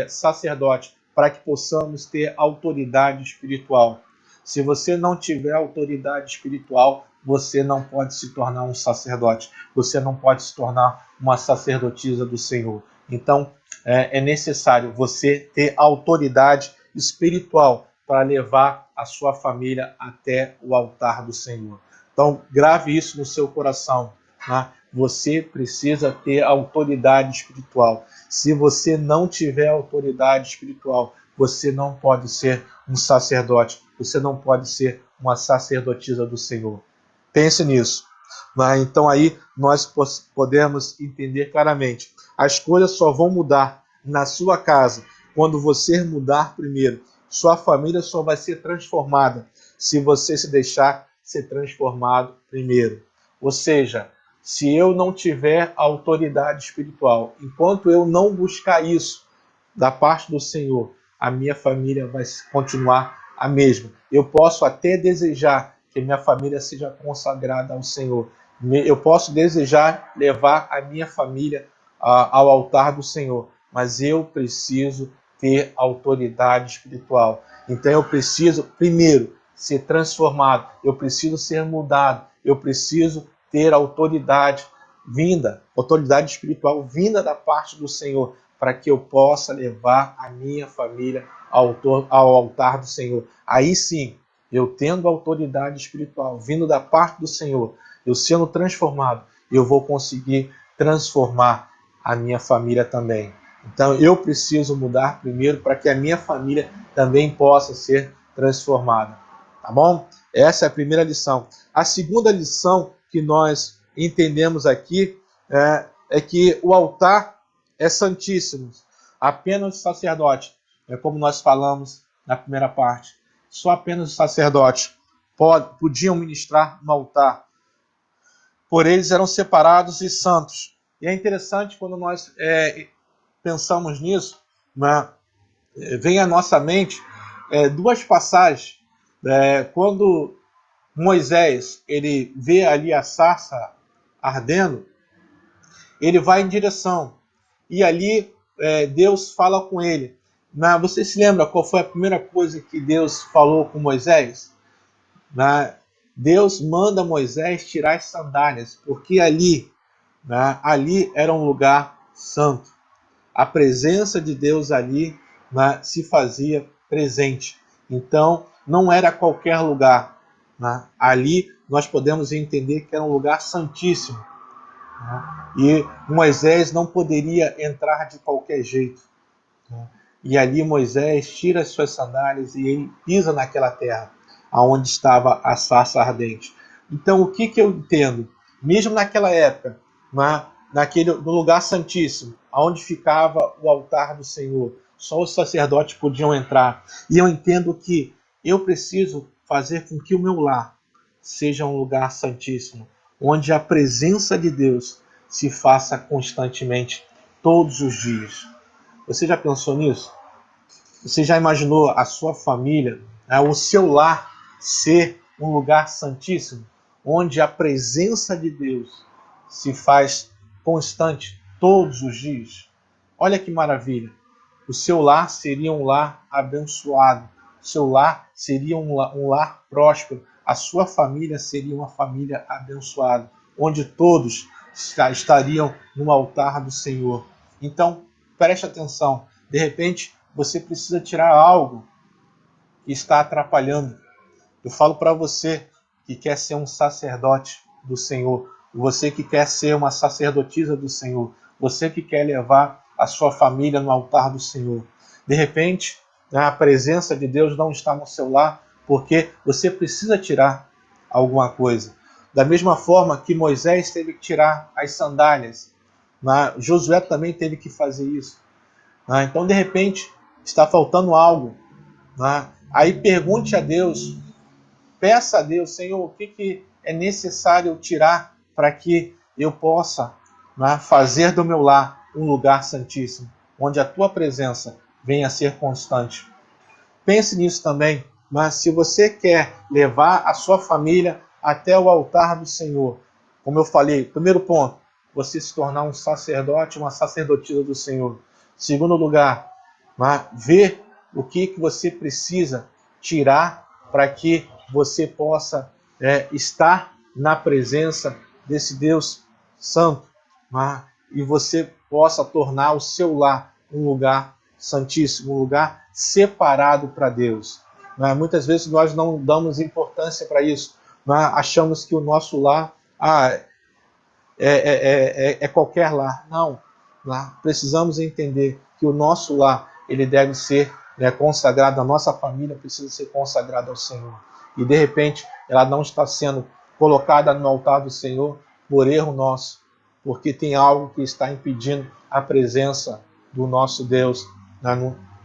sacerdote, para que possamos ter autoridade espiritual. Se você não tiver autoridade espiritual, você não pode se tornar um sacerdote, você não pode se tornar uma sacerdotisa do Senhor. Então, é necessário você ter autoridade espiritual para levar a sua família até o altar do Senhor. Então, grave isso no seu coração, né? Você precisa ter autoridade espiritual. Se você não tiver autoridade espiritual, você não pode ser um sacerdote, você não pode ser uma sacerdotisa do Senhor. Pense nisso. Então aí nós podemos entender claramente. As coisas só vão mudar na sua casa quando você mudar primeiro. Sua família só vai ser transformada se você se deixar ser transformado primeiro. Ou seja, se eu não tiver autoridade espiritual, enquanto eu não buscar isso da parte do Senhor, a minha família vai continuar a mesma. Eu posso até desejar que minha família seja consagrada ao Senhor. Eu posso desejar levar a minha família ao altar do Senhor, mas eu preciso ter autoridade espiritual. Então eu preciso, primeiro, ser transformado, eu preciso ser mudado, eu preciso ter autoridade espiritual vinda da parte do Senhor, para que eu possa levar a minha família ao altar do Senhor. Aí sim, eu tendo autoridade espiritual vindo da parte do Senhor, eu sendo transformado, eu vou conseguir transformar a minha família também. Então eu preciso mudar primeiro para que a minha família também possa ser transformada. Tá bom? Essa é a primeira lição. A segunda lição que nós entendemos aqui é que o altar é santíssimo. Apenas os sacerdotes, como nós falamos na primeira parte, só apenas os sacerdotes podiam ministrar no altar. Por eles eram separados e santos. E é interessante quando nós pensamos nisso, né? Vem à nossa mente duas passagens. Quando Moisés ele vê ali a sarça ardendo, ele vai em direção. E ali Deus fala com ele. Você se lembra qual foi a primeira coisa que Deus falou com Moisés? Deus manda Moisés tirar as sandálias, porque ali era um lugar santo. A presença de Deus ali se fazia presente. Então, não era qualquer lugar. Ali nós podemos entender que era um lugar santíssimo. E Moisés não poderia entrar de qualquer jeito. E ali Moisés tira as suas sandálias e ele pisa naquela terra onde estava a sarça ardente. Então, o que eu entendo? Mesmo naquela época, no lugar santíssimo, onde ficava o altar do Senhor, só os sacerdotes podiam entrar. E eu entendo que eu preciso fazer com que o meu lar seja um lugar santíssimo, onde a presença de Deus se faça constantemente, todos os dias. Você já pensou nisso? Você já imaginou a sua família, o seu lar ser um lugar santíssimo, onde a presença de Deus se faz constante todos os dias? Olha que maravilha! O seu lar seria um lar abençoado, o seu lar seria um lar próspero, a sua família seria uma família abençoada, onde todos estariam no altar do Senhor. Então, preste atenção, de repente você precisa tirar algo que está atrapalhando. Eu falo para você que quer ser um sacerdote do Senhor, você que quer ser uma sacerdotisa do Senhor, você que quer levar a sua família no altar do Senhor. De repente, a presença de Deus não está no seu lar porque você precisa tirar alguma coisa. Da mesma forma que Moisés teve que tirar as sandálias, Josué também teve que fazer isso. Então, de repente, está faltando algo. Aí pergunte a Deus, peça a Deus, Senhor, o que é necessário tirar para que eu possa, né, fazer do meu lar um lugar santíssimo, onde a tua presença venha a ser constante. Pense nisso também, mas se você quer levar a sua família até o altar do Senhor, como eu falei, primeiro ponto, você se tornar um sacerdote, uma sacerdotisa do Senhor. Segundo lugar, ver o que você precisa tirar para que você possa estar na presença desse Deus Santo, e você possa tornar o seu lar um lugar santíssimo, um lugar separado para Deus. Muitas vezes nós não damos importância para isso, achamos que o nosso lar é qualquer lar. Não, precisamos entender que o nosso lar ele deve ser consagrado, a nossa família precisa ser consagrada ao Senhor. E de repente ela não está sendo colocada no altar do Senhor por erro nosso, porque tem algo que está impedindo a presença do nosso Deus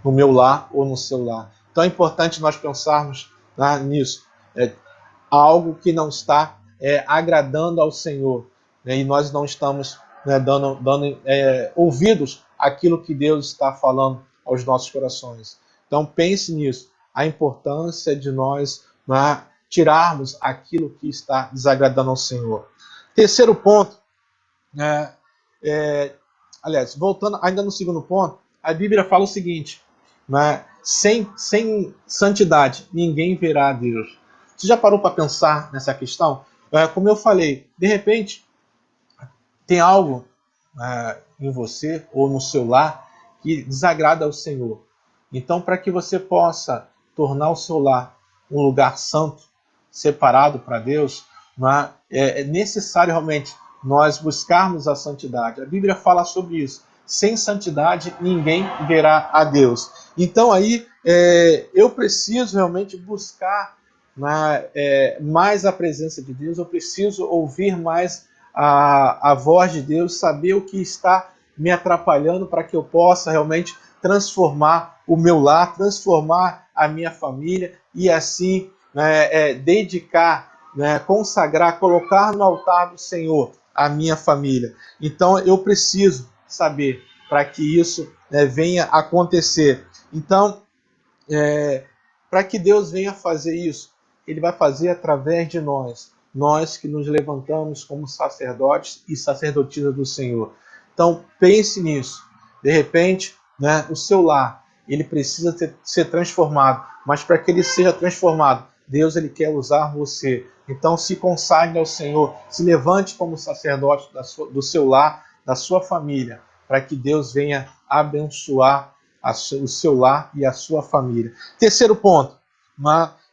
no meu lar ou no seu lar. Então é importante nós pensarmos nisso. Algo que não está agradando ao Senhor, e nós não estamos dando ouvidos àquilo que Deus está falando aos nossos corações. Então pense nisso, a importância de nós tirarmos aquilo que está desagradando ao Senhor. Terceiro ponto, aliás, voltando ainda no segundo ponto, a Bíblia fala o seguinte, sem santidade ninguém verá a Deus. Você já parou para pensar nessa questão? Como eu falei, de repente tem algo em você ou no seu lar que desagrada ao Senhor. Então, para que você possa tornar o seu lar um lugar santo, separado para Deus, é necessário realmente nós buscarmos a santidade. A Bíblia fala sobre isso. Sem santidade ninguém verá a Deus. Então aí eu preciso realmente buscar mais a presença de Deus, eu preciso ouvir mais a voz de Deus, saber o que está me atrapalhando para que eu possa realmente transformar o meu lar, transformar a minha família e assim dedicar, consagrar, colocar no altar do Senhor a minha família. Então eu preciso saber para que isso venha acontecer. Então, para que Deus venha fazer isso, Ele vai fazer através de nós que nos levantamos como sacerdotes e sacerdotisas do Senhor. Então pense nisso. De repente, o seu lar ele precisa ser transformado, mas para que ele seja transformado, Deus ele quer usar você. Então se consagre ao Senhor, se levante como sacerdote do seu lar, da sua família, para que Deus venha abençoar o seu lar e a sua família. Terceiro ponto,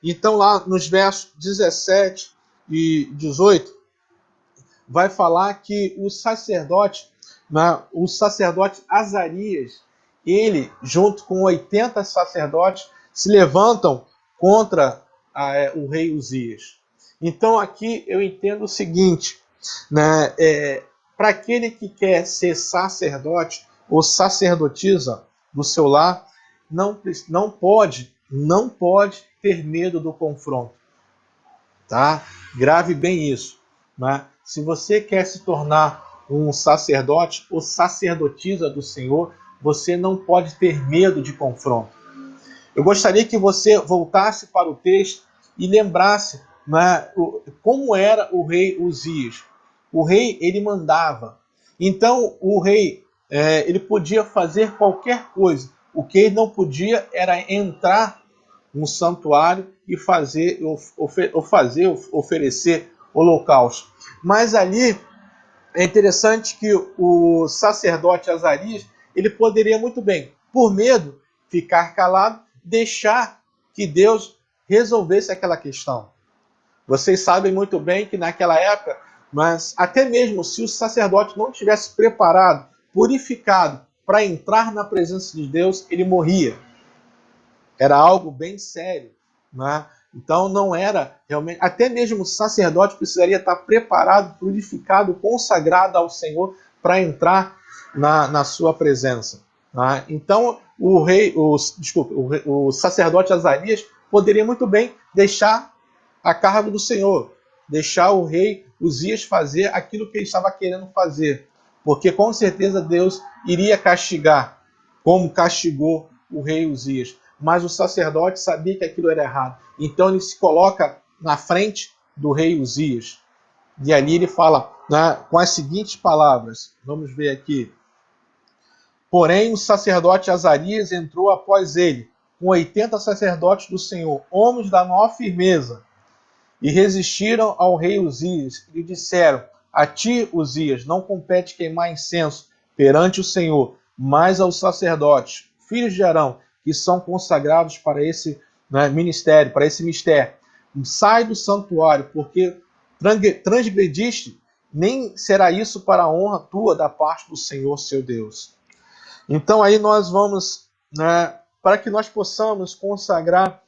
então lá nos versos 17 e 18, vai falar que o sacerdote Azarias, ele junto com 80 sacerdotes se levantam contra o rei Uzias. Então aqui eu entendo o seguinte, para aquele que quer ser sacerdote ou sacerdotisa do seu lar, não pode ter medo do confronto. Tá? Grave bem isso. Se você quer se tornar um sacerdote ou sacerdotisa do Senhor, você não pode ter medo de confronto. Eu gostaria que você voltasse para o texto e lembrasse como era o rei Uzias. O rei ele mandava. Então o rei ele podia fazer qualquer coisa. O que ele não podia era entrar no santuário e oferecer holocausto. Mas ali é interessante que o sacerdote Azarias ele poderia muito bem, por medo, ficar calado, deixar que Deus resolvesse aquela questão. Vocês sabem muito bem que naquela época, mas até mesmo se o sacerdote não tivesse preparado, purificado para entrar na presença de Deus, ele morria. Era algo bem sério. Então não era realmente, até mesmo o sacerdote precisaria estar preparado, purificado, consagrado ao Senhor para entrar na sua presença. Então, o sacerdote Azarias poderia muito bem deixar a cargo do Senhor, deixar o rei Uzias fazer aquilo que ele estava querendo fazer, porque com certeza Deus iria castigar, como castigou o rei Uzias. Mas o sacerdote sabia que aquilo era errado, então ele se coloca na frente do rei Uzias. E ali ele fala, com as seguintes palavras, vamos ver aqui. Porém, o sacerdote Azarias entrou após ele, com 80 sacerdotes do Senhor, homens da maior firmeza, e resistiram ao rei Uzias, e disseram, a ti, Uzias, não compete queimar incenso perante o Senhor, mas aos sacerdotes, filhos de Arão, que são consagrados para esse ministério, para esse mistério. Sai do santuário, porque transgrediste, nem será isso para a honra tua da parte do Senhor, seu Deus. Então aí nós vamos, para que nós possamos consagrar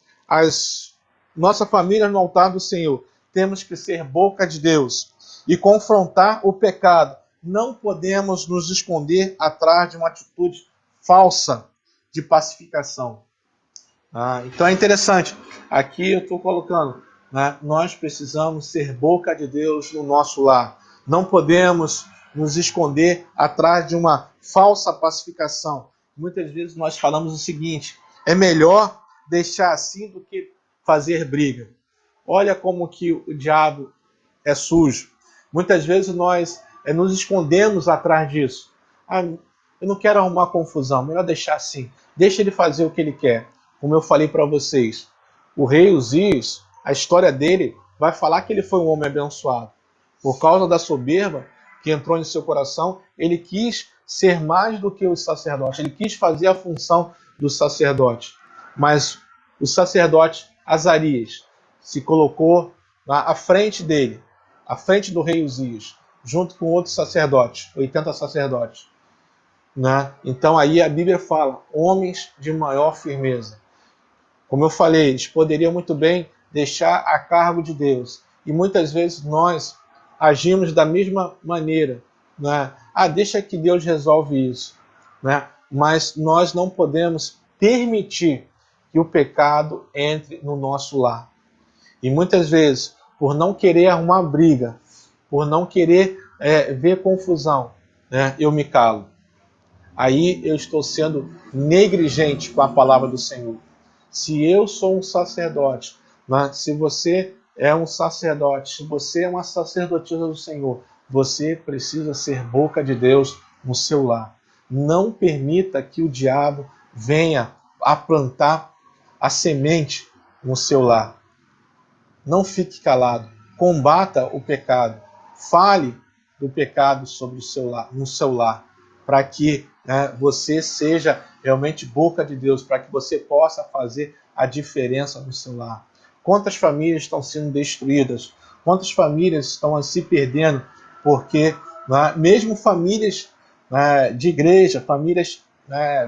nossa família no altar do Senhor, temos que ser boca de Deus e confrontar o pecado. Não podemos nos esconder atrás de uma atitude falsa de pacificação. Então é interessante, aqui eu estou colocando, nós precisamos ser boca de Deus no nosso lar. Não podemos nos esconder atrás de uma falsa pacificação. Muitas vezes nós falamos o seguinte, é melhor deixar assim do que fazer briga. Olha como que o diabo é sujo. Muitas vezes nós nos escondemos atrás disso. Eu não quero arrumar confusão, melhor deixar assim. Deixa ele fazer o que ele quer. Como eu falei para vocês, o rei Uzias, a história dele vai falar que ele foi um homem abençoado. Por causa da soberba que entrou em seu coração, ele quis ser mais do que o sacerdote. Ele quis fazer a função do sacerdote. Mas o sacerdote Azarias se colocou à frente dele, à frente do rei Uzias, junto com outros sacerdotes, 80 sacerdotes. Então aí a Bíblia fala, homens de maior firmeza. Como eu falei, eles poderiam muito bem deixar a cargo de Deus. E muitas vezes nós agimos da mesma maneira. Deixa que Deus resolve isso. Mas nós não podemos permitir que o pecado entre no nosso lar. E muitas vezes, por não querer arrumar briga, por não querer ver confusão, eu me calo. Aí eu estou sendo negligente com a palavra do Senhor. Se eu sou um sacerdote, se você é um sacerdote, se você é uma sacerdotisa do Senhor, você precisa ser boca de Deus no seu lar. Não permita que o diabo venha a plantar a semente no seu lar. Não fique calado. Combata o pecado. Fale do pecado sobre o seu lar, no seu lar, para que você seja realmente boca de Deus, para que você possa fazer a diferença no seu lar. Quantas famílias estão sendo destruídas? Quantas famílias estão se perdendo? Porque mesmo famílias de igreja, famílias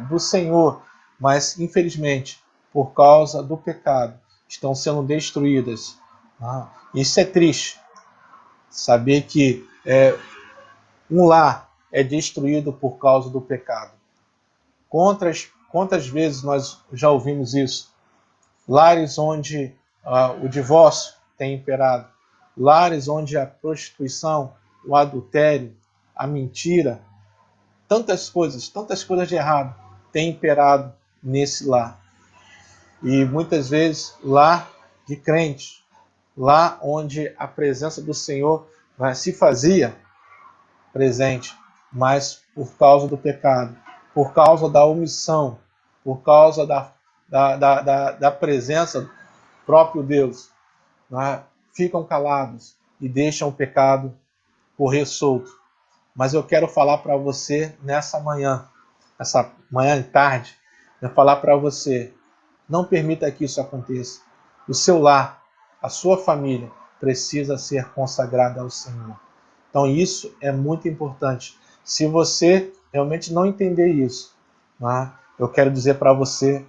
do Senhor, mas infelizmente, por causa do pecado, estão sendo destruídas. Isso é triste. Saber que um lar é destruído por causa do pecado. Quantas vezes nós já ouvimos isso? Lares onde o divórcio tem imperado. Lares onde a prostituição, o adultério, a mentira, tantas coisas de errado têm imperado nesse lar. E muitas vezes lar de crente, lá onde a presença do Senhor se fazia presente, mas por causa do pecado, por causa da omissão, por causa da presença do próprio Deus, ficam calados e deixam o pecado correr solto. Mas eu quero falar para você nessa manhã e tarde, falar para você, não permita que isso aconteça. O seu lar, a sua família precisa ser consagrada ao Senhor. Então isso é muito importante. Se você realmente não entender isso, eu quero dizer para você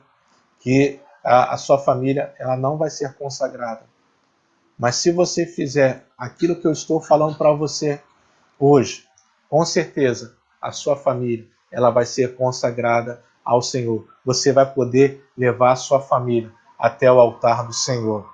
que a sua família ela não vai ser consagrada. Mas se você fizer aquilo que eu estou falando para você hoje, com certeza a sua família ela vai ser consagrada ao Senhor. Você vai poder levar a sua família até o altar do Senhor.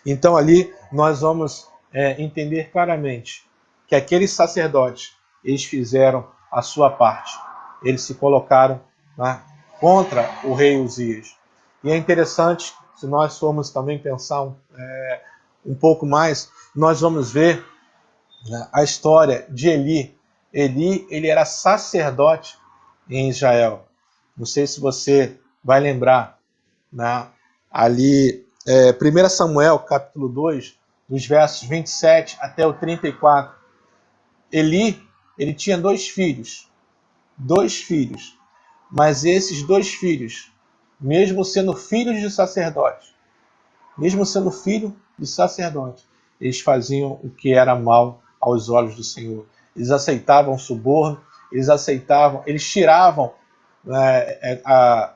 Então ali nós vamos entender claramente que aqueles sacerdotes, eles fizeram a sua parte. Eles se colocaram, né, contra o rei Uzias. E é interessante, se nós formos também pensar um pouco mais, nós vamos ver, né, a história de Eli. Eli, ele era sacerdote em Israel. Não sei se você vai lembrar, né, ali, 1 Samuel, capítulo 2, dos versos 27 até o 34. Eli, ele tinha dois filhos, mas esses dois filhos, mesmo sendo filhos de sacerdote, eles faziam o que era mal aos olhos do Senhor. Eles aceitavam suborno, eles tiravam, a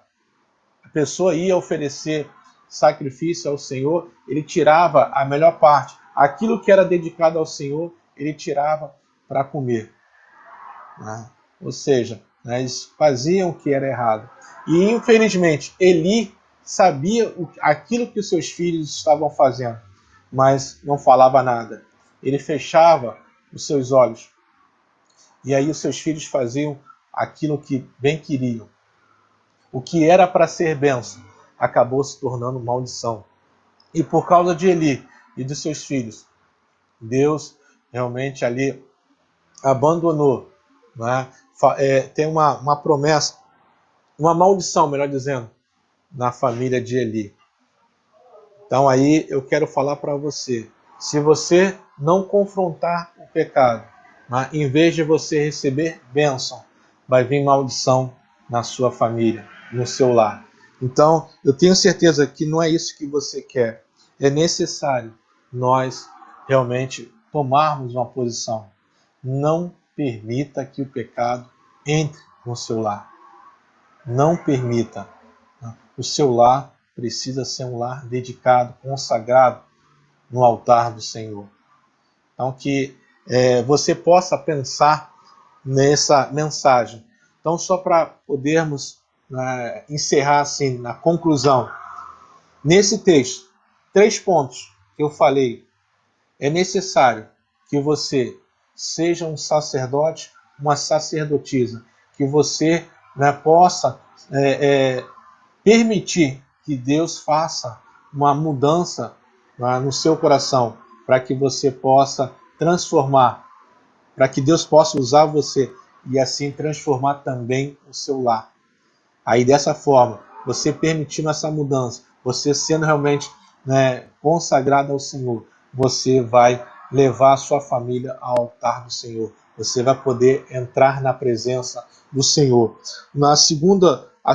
pessoa ia oferecer sacrifício ao Senhor, ele tirava a melhor parte, aquilo que era dedicado ao Senhor, ele tirava para comer. Ou seja, eles faziam o que era errado. E infelizmente, Eli sabia aquilo que os seus filhos estavam fazendo, mas não falava nada. Ele fechava os seus olhos. E aí os seus filhos faziam aquilo que bem queriam. O que era para ser bênção acabou se tornando maldição. E por causa de Eli e de seus filhos, Deus realmente ali abandonou, né? Tem uma promessa, uma maldição, melhor dizendo, na família de Eli. Então aí eu quero falar para você, se você não confrontar o pecado, né, em vez de você receber bênção, vai vir maldição na sua família, no seu lar. Então eu tenho certeza que não é isso que você quer. É necessário nós realmente tomarmos uma posição. Não permita que o pecado entre no seu lar. Não permita. O seu lar precisa ser um lar dedicado, consagrado no altar do Senhor. Então que você possa pensar nessa mensagem. Então só para podermos encerrar assim na conclusão. Nesse texto, 3 pontos que eu falei. É necessário que você seja um sacerdote, uma sacerdotisa, que você possa permitir que Deus faça uma mudança no seu coração, para que você possa transformar, para que Deus possa usar você e assim transformar também o seu lar. Aí dessa forma, você permitindo essa mudança, você sendo realmente consagrado ao Senhor, você vai levar a sua família ao altar do Senhor. Você vai poder entrar na presença do Senhor. A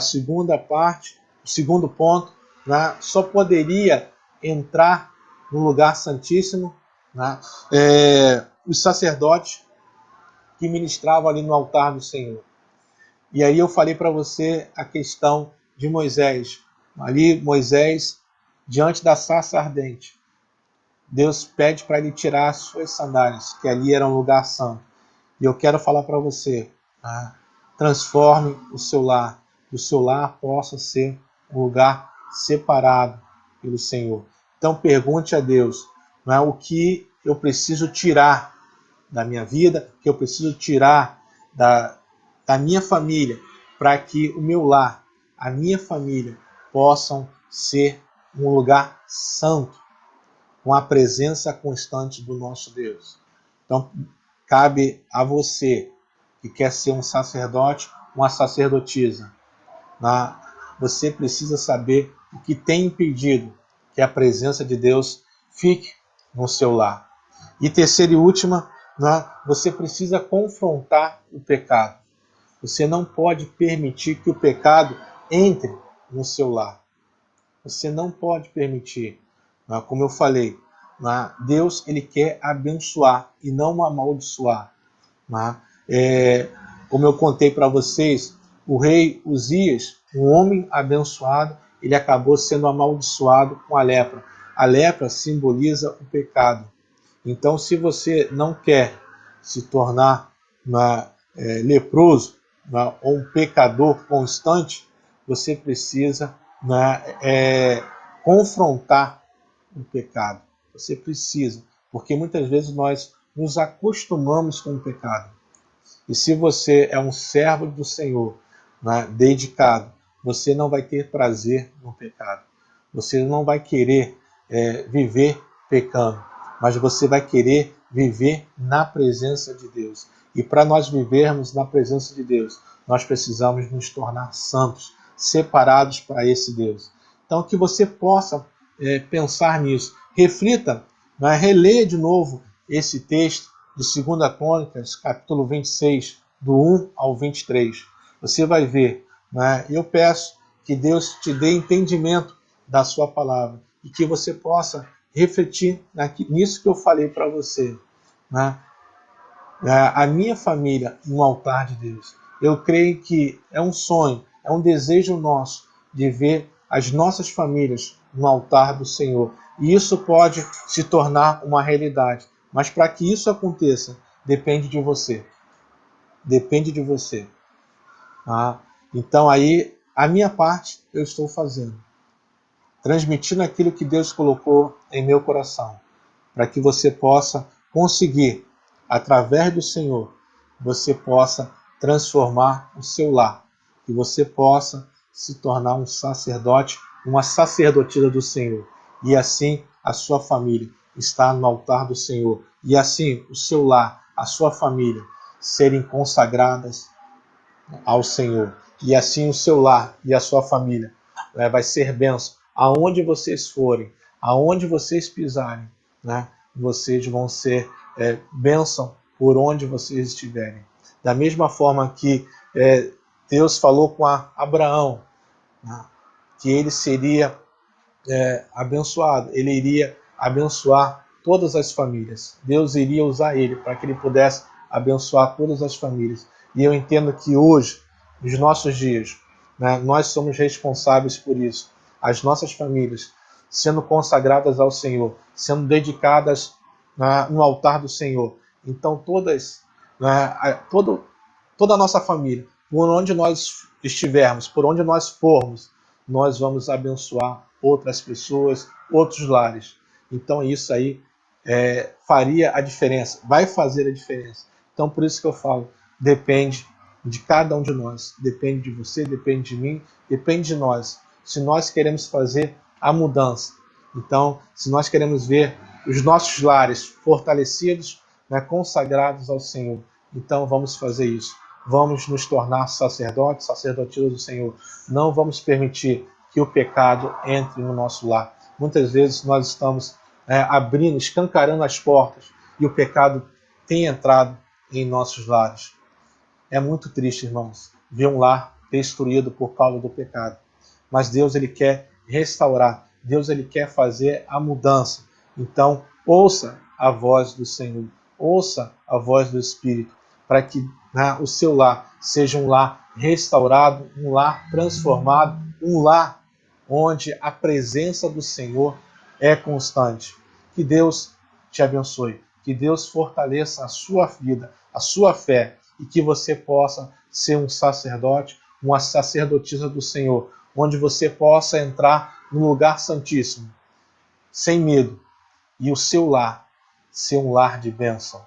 segunda parte, o segundo ponto, só poderia entrar no lugar santíssimo os sacerdotes que ministravam ali no altar do Senhor. E aí eu falei para você a questão de Moisés. Ali Moisés, diante da sarça ardente, Deus pede para ele tirar as suas sandálias, que ali era um lugar santo. E eu quero falar para você, transforme o seu lar, que o seu lar possa ser um lugar separado pelo Senhor. Então pergunte a Deus, o que eu preciso tirar da minha vida, o que eu preciso tirar da minha família, para que o meu lar, a minha família, possam ser um lugar santo, com a presença constante do nosso Deus. Então, cabe a você, que quer ser um sacerdote, uma sacerdotisa, você precisa saber o que tem impedido que a presença de Deus fique no seu lar. E terceira e última, você precisa confrontar o pecado. Você não pode permitir que o pecado entre no seu lar. Você não pode permitir. Como eu falei, Deus ele quer abençoar e não amaldiçoar. Como eu contei para vocês, o rei Uzias, um homem abençoado, ele acabou sendo amaldiçoado com a lepra. A lepra simboliza o pecado. Então, se você não quer se tornar leproso, ou um pecador constante, você precisa confrontar o pecado. Você precisa, porque muitas vezes nós nos acostumamos com o pecado. E se você é um servo do Senhor, dedicado, você não vai ter prazer no pecado. Você não vai querer viver pecando, mas você vai querer viver na presença de Deus. E para nós vivermos na presença de Deus, nós precisamos nos tornar santos, separados para esse Deus. Então, que você possa pensar nisso. Reflita, releia de novo esse texto de 2 Crônicas, capítulo 26, do 1 ao 23. Você vai ver. Eu peço que Deus te dê entendimento da sua palavra e que você possa refletir nisso que eu falei para você. A minha família no altar de Deus. Eu creio que é um sonho, é um desejo nosso de ver as nossas famílias no altar do Senhor. E isso pode se tornar uma realidade. Mas para que isso aconteça, depende de você. Depende de você. Então aí, a minha parte eu estou fazendo. Transmitindo aquilo que Deus colocou em meu coração. Para que você possa conseguir, através do Senhor, você possa transformar o seu lar. Que você possa se tornar um sacerdote, uma sacerdotisa do Senhor. E assim a sua família está no altar do Senhor. E assim o seu lar, a sua família, serem consagradas ao Senhor. E assim o seu lar e a sua família vai ser bênção. Aonde vocês forem, aonde vocês pisarem, vocês vão ser bênção por onde vocês estiverem. Da mesma forma que Deus falou com Abraão, que ele seria abençoado, ele iria abençoar todas as famílias. Deus iria usar ele para que ele pudesse abençoar todas as famílias. E eu entendo que hoje, nos nossos dias, nós somos responsáveis por isso. As nossas famílias sendo consagradas ao Senhor, sendo dedicadas no altar do Senhor. Então toda a nossa família, por onde nós estivermos, por onde nós formos, nós vamos abençoar outras pessoas, outros lares. Então isso aí faria a diferença, vai fazer a diferença. Então por isso que eu falo, depende de cada um de nós, depende de você, depende de mim, depende de nós. Se nós queremos fazer a mudança, então se nós queremos ver os nossos lares fortalecidos, consagrados ao Senhor, então vamos fazer isso. Vamos nos tornar sacerdotes, sacerdotisas do Senhor. Não vamos permitir que o pecado entre no nosso lar. Muitas vezes nós estamos abrindo, escancarando as portas e o pecado tem entrado em nossos lares. É muito triste, irmãos, ver um lar destruído por causa do pecado. Mas Deus, ele quer restaurar. Deus, ele quer fazer a mudança. Então, ouça a voz do Senhor. Ouça a voz do Espírito, para que o seu lar seja um lar restaurado, um lar transformado, um lar onde a presença do Senhor é constante. Que Deus te abençoe, que Deus fortaleça a sua vida, a sua fé, e que você possa ser um sacerdote, uma sacerdotisa do Senhor, onde você possa entrar no lugar santíssimo, sem medo, e o seu lar ser um lar de bênção,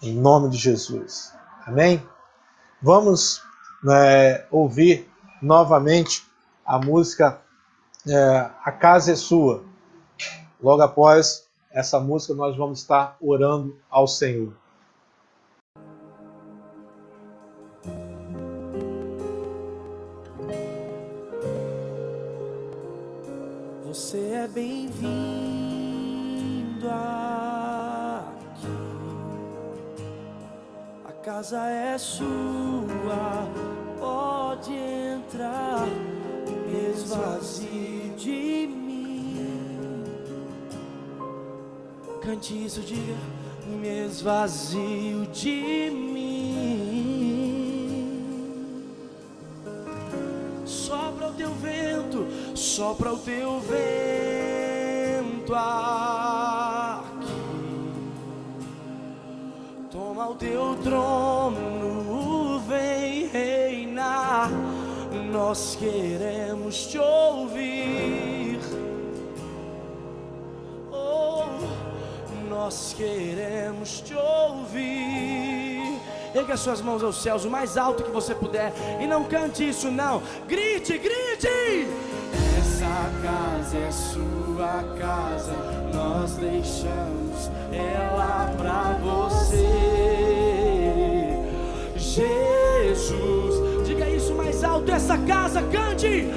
em nome de Jesus. Amém? Vamos ouvir novamente a música A Casa é Sua. Logo após essa música, nós vamos estar orando ao Senhor. Você é bem-vindo aqui. A casa é sua, pode entrar, me esvazie de mim. Cante isso, diga, me esvazio de mim. Sopra o teu vento, sopra o teu vento aqui. Toma o teu trono, vem reinar. nós queremos te ouvir. Oh, nós queremos te ouvir. Erga suas mãos aos céus, o mais alto que você puder, e não cante isso não. Grite, grite! Essa casa é sua casa, nós deixamos ela pra você. Jesus, diga isso mais alto, essa casa, cante!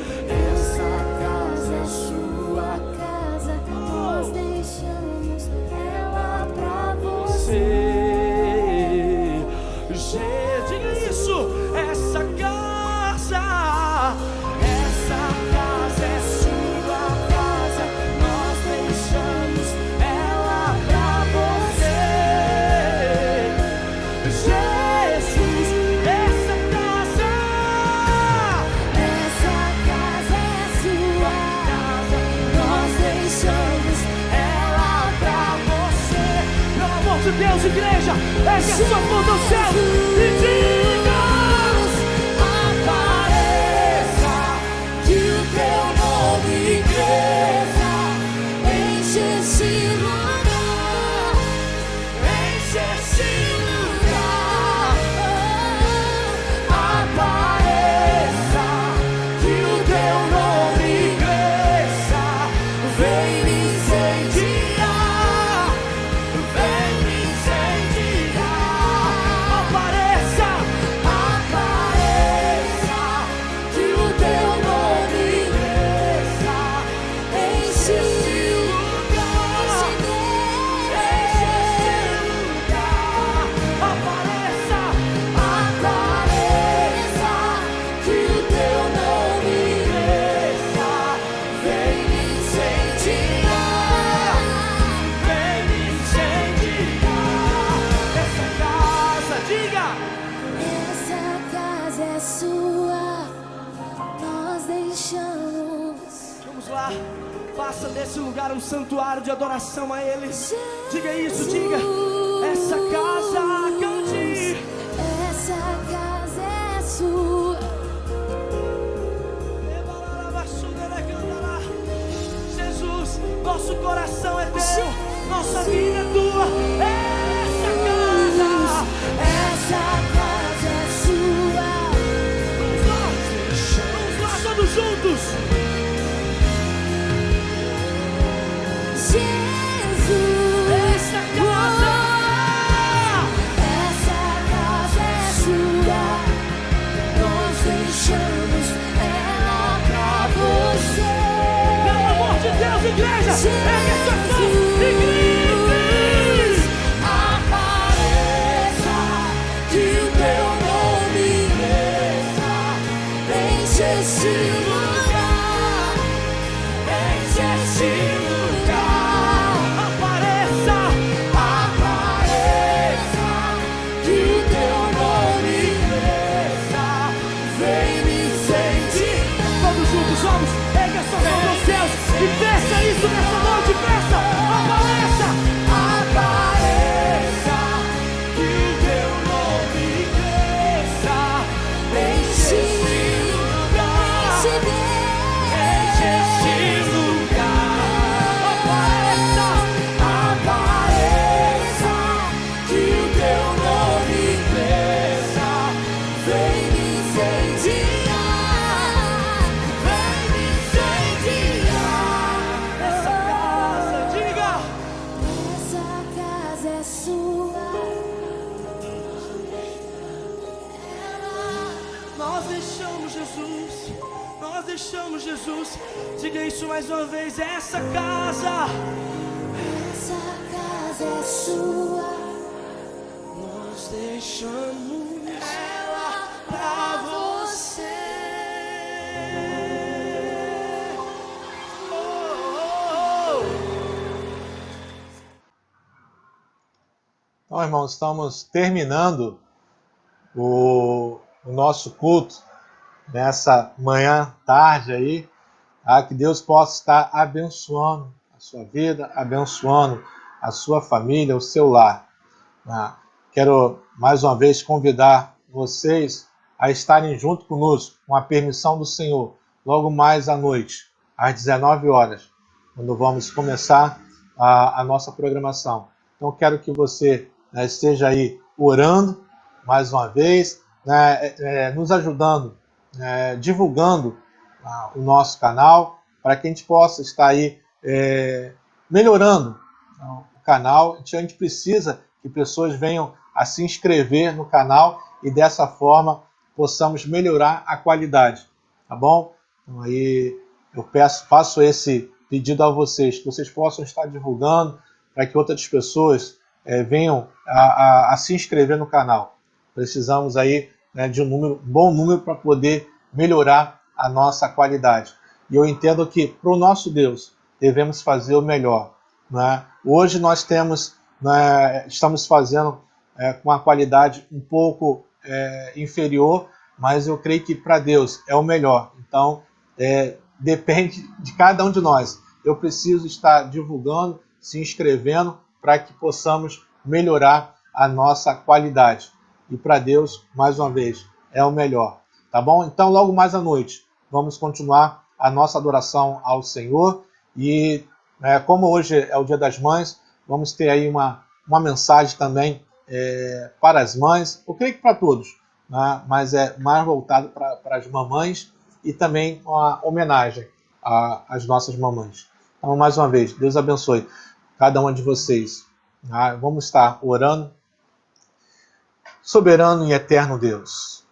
Essa casa é sua casa, nós deixamos ela pra você. Diga isso, essa casa é sua casa, nós deixamos ela pra você. Jesus, essa casa é sua casa, nós deixamos ela pra você. Pelo amor de Deus, igreja, ergue a sua mão ao céu e diga: apareça, que o teu nome cresça, enche esse lugar, enche esse lugar. Apareça, que o teu nome cresça, vem me incendiar, vem me incendiar. Apareça, apareça, que o teu nome cresça, enche esse lugar, enche esse lugar. Apareça, apareça, que o teu nome cresça, vem me incendiar, vem me incendiar. Essa casa, diga! Essa casa é sua, nós deixamos. Vamos lá, faça desse lugar um santuário de adoração a Ele. Diga isso, diga. Essa casa, cante. Essa casa é sua. Jesus, nosso coração é teu, nossa vida é tua. Essa casa é sua. vamos lá todos juntos. Jesus, Essa casa é sua. Nós deixamos ela pra você. Pelo amor de Deus, igreja, ergue suas mãos e grite! Apareça, que o teu nome cresça, enche esse lugar, enche esse lugar. Apareça, Apareça, que o teu nome cresça, vem me incendiar. todos juntos, vamos, ergue suas mãos aos céus e peça isso nessa noite, peça, apareça, Apareça, que o teu nome cresça, enche esse lugar, enche esse lugar. Apareça, apareça, que o teu nome cresça, vem me incendiar, vem me incendiar. essa casa, diga, Essa casa é sua. nós deixamos Jesus, nós deixamos Jesus, diga isso mais uma vez, essa casa, Essa casa é sua. nós deixamos ela pra você. Oh, oh, oh. Então, irmãos, estamos terminando o nosso culto nessa manhã, tarde aí. Que Deus possa estar abençoando a sua vida, abençoando a sua família, o seu lar. Quero mais uma vez convidar vocês a estarem junto conosco, com a permissão do Senhor, logo mais à noite, às 19 horas, quando vamos começar a nossa programação. Então, quero que você esteja aí orando mais uma vez, nos ajudando, divulgando o nosso canal, para que a gente possa estar aí melhorando o canal. A gente precisa que pessoas venham a se inscrever no canal e dessa forma possamos melhorar a qualidade, tá bom? Então aí eu faço esse pedido a vocês, que vocês possam estar divulgando para que outras pessoas venham a se inscrever no canal. Precisamos aí de um bom número para poder melhorar a nossa qualidade. E eu entendo que para o nosso Deus devemos fazer o melhor. Né? Hoje nós estamos fazendo com a qualidade um pouco inferior, mas eu creio que para Deus é o melhor. Então, depende de cada um de nós. Eu preciso estar divulgando, se inscrevendo, para que possamos melhorar a nossa qualidade. E para Deus, mais uma vez, é o melhor. Tá bom? Então, logo mais à noite, vamos continuar a nossa adoração ao Senhor. E como hoje é o Dia das Mães, vamos ter aí uma mensagem também para as mães. Eu creio que para todos, né? Mas é mais voltado para as mamães e também uma homenagem às nossas mamães. Então, mais uma vez, Deus abençoe cada uma de vocês. Vamos estar orando. Soberano e eterno Deus,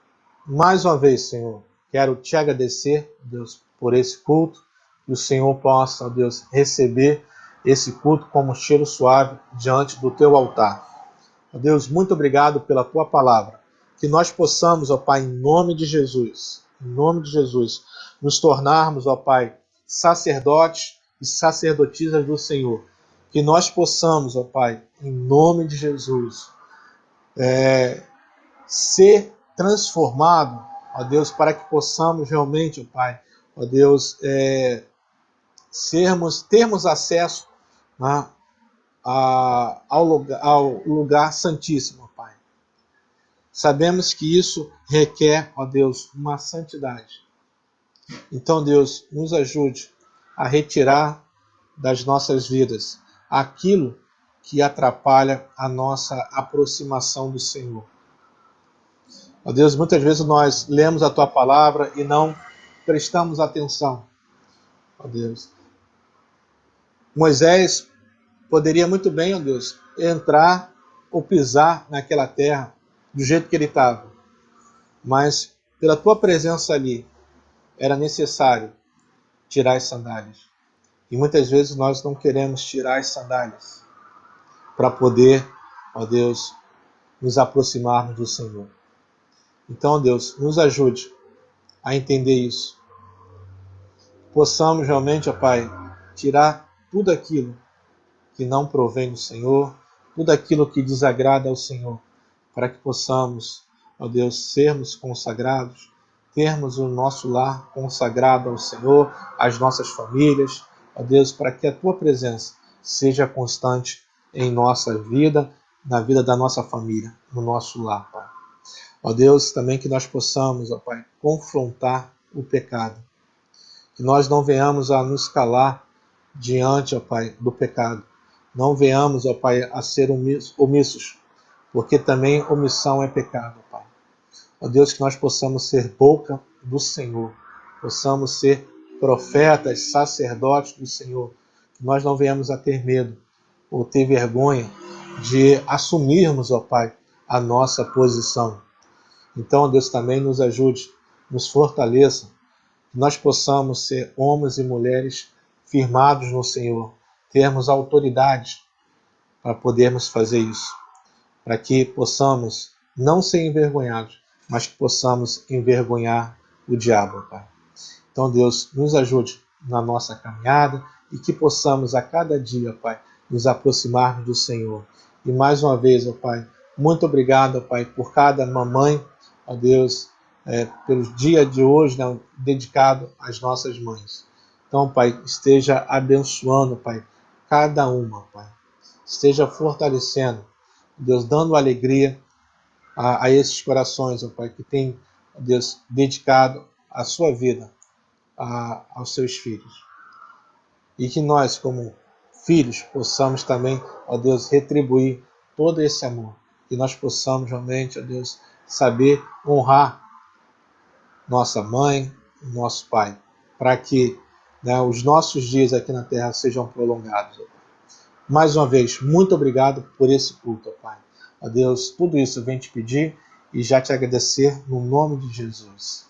mais uma vez, Senhor, quero te agradecer, Deus, por esse culto, que o Senhor possa, Deus, receber esse culto como um cheiro suave diante do teu altar. Deus, muito obrigado pela tua palavra, que nós possamos, ó Pai, em nome de Jesus, nos tornarmos, ó Pai, sacerdotes e sacerdotisas do Senhor, que nós possamos, ó Pai, em nome de Jesus, ser transformado, ó Deus, para que possamos realmente, ó Pai, ó Deus, termos acesso, né, ao lugar santíssimo, ó Pai. Sabemos que isso requer, ó Deus, uma santidade. Então, Deus, nos ajude a retirar das nossas vidas aquilo que atrapalha a nossa aproximação do Senhor. Ó Deus, muitas vezes nós lemos a Tua palavra e não prestamos atenção. Ó Deus, Moisés poderia muito bem, ó Deus, entrar ou pisar naquela terra do jeito que ele estava. Mas, pela Tua presença ali, era necessário tirar as sandálias. E muitas vezes nós não queremos tirar as sandálias para poder, ó Deus, nos aproximarmos do Senhor. Então, Deus, nos ajude a entender isso. Possamos realmente, ó Pai, tirar tudo aquilo que não provém do Senhor, tudo aquilo que desagrada ao Senhor, para que possamos, ó Deus, sermos consagrados, termos o nosso lar consagrado ao Senhor, as nossas famílias, ó Deus, para que a Tua presença seja constante em nossa vida, na vida da nossa família, no nosso lar, Pai. Ó Deus, também que nós possamos, ó Pai, confrontar o pecado. Que nós não venhamos a nos calar diante, ó Pai, do pecado. Não venhamos, ó Pai, a ser omissos, porque também omissão é pecado, ó Pai. Ó Deus, que nós possamos ser boca do Senhor, possamos ser profetas, sacerdotes do Senhor, que nós não venhamos a ter medo ou ter vergonha de assumirmos, ó Pai, a nossa posição. Então, Deus, também nos ajude, nos fortaleça, que nós possamos ser homens e mulheres firmados no Senhor, termos autoridade para podermos fazer isso, para que possamos não ser envergonhados, mas que possamos envergonhar o diabo, Pai. Então, Deus, nos ajude na nossa caminhada e que possamos a cada dia, Pai, nos aproximarmos do Senhor. E mais uma vez, ó Pai, muito obrigado, ó Pai, por cada mamãe, ó Deus, pelo dia de hoje, né, dedicado às nossas mães. Então, Pai, esteja abençoando, Pai, cada uma, Pai. Esteja fortalecendo, Deus, dando alegria a esses corações, ó Pai, que têm ó Deus, dedicado a sua vida aos seus filhos. E que nós, como filhos, possamos também, ó Deus, retribuir todo esse amor. Que nós possamos realmente, ó Deus, saber honrar nossa mãe, nosso pai, para que, né, os nossos dias aqui na terra sejam prolongados. Mais uma vez, muito obrigado por esse culto, Pai. Ó Deus, tudo isso eu venho te pedir e já te agradecer no nome de Jesus.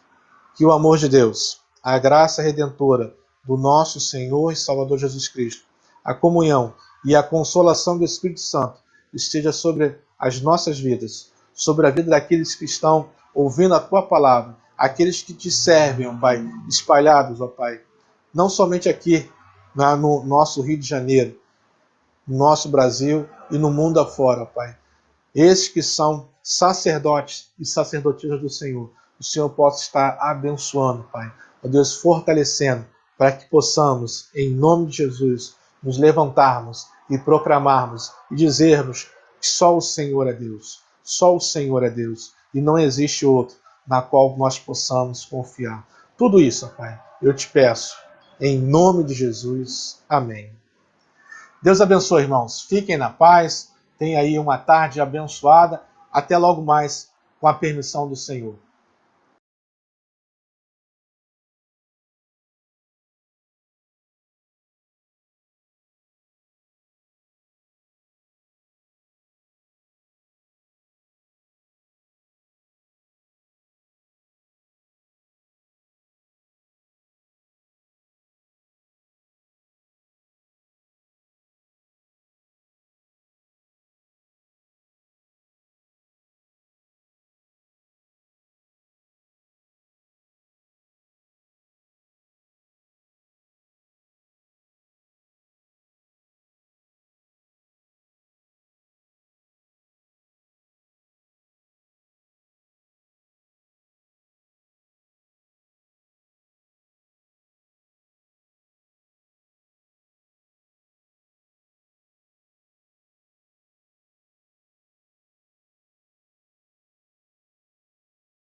Que o amor de Deus, a graça redentora do nosso Senhor e Salvador Jesus Cristo, a comunhão e a consolação do Espírito Santo esteja sobre as nossas vidas, sobre a vida daqueles que estão ouvindo a Tua palavra, aqueles que te servem, ó Pai, espalhados, ó Pai, não somente aqui no nosso Rio de Janeiro, no nosso Brasil e no mundo afora, ó Pai. Esses que são sacerdotes e sacerdotisas do Senhor, o Senhor possa estar abençoando, Pai. Ó Deus, fortalecendo, para que possamos, em nome de Jesus, nos levantarmos e proclamarmos e dizermos que só o Senhor é Deus. Só o Senhor é Deus. E não existe outro na qual nós possamos confiar. Tudo isso, Pai, eu te peço, em nome de Jesus. Amém. Deus abençoe, irmãos. Fiquem na paz. Tenha aí uma tarde abençoada. Até logo mais, com a permissão do Senhor.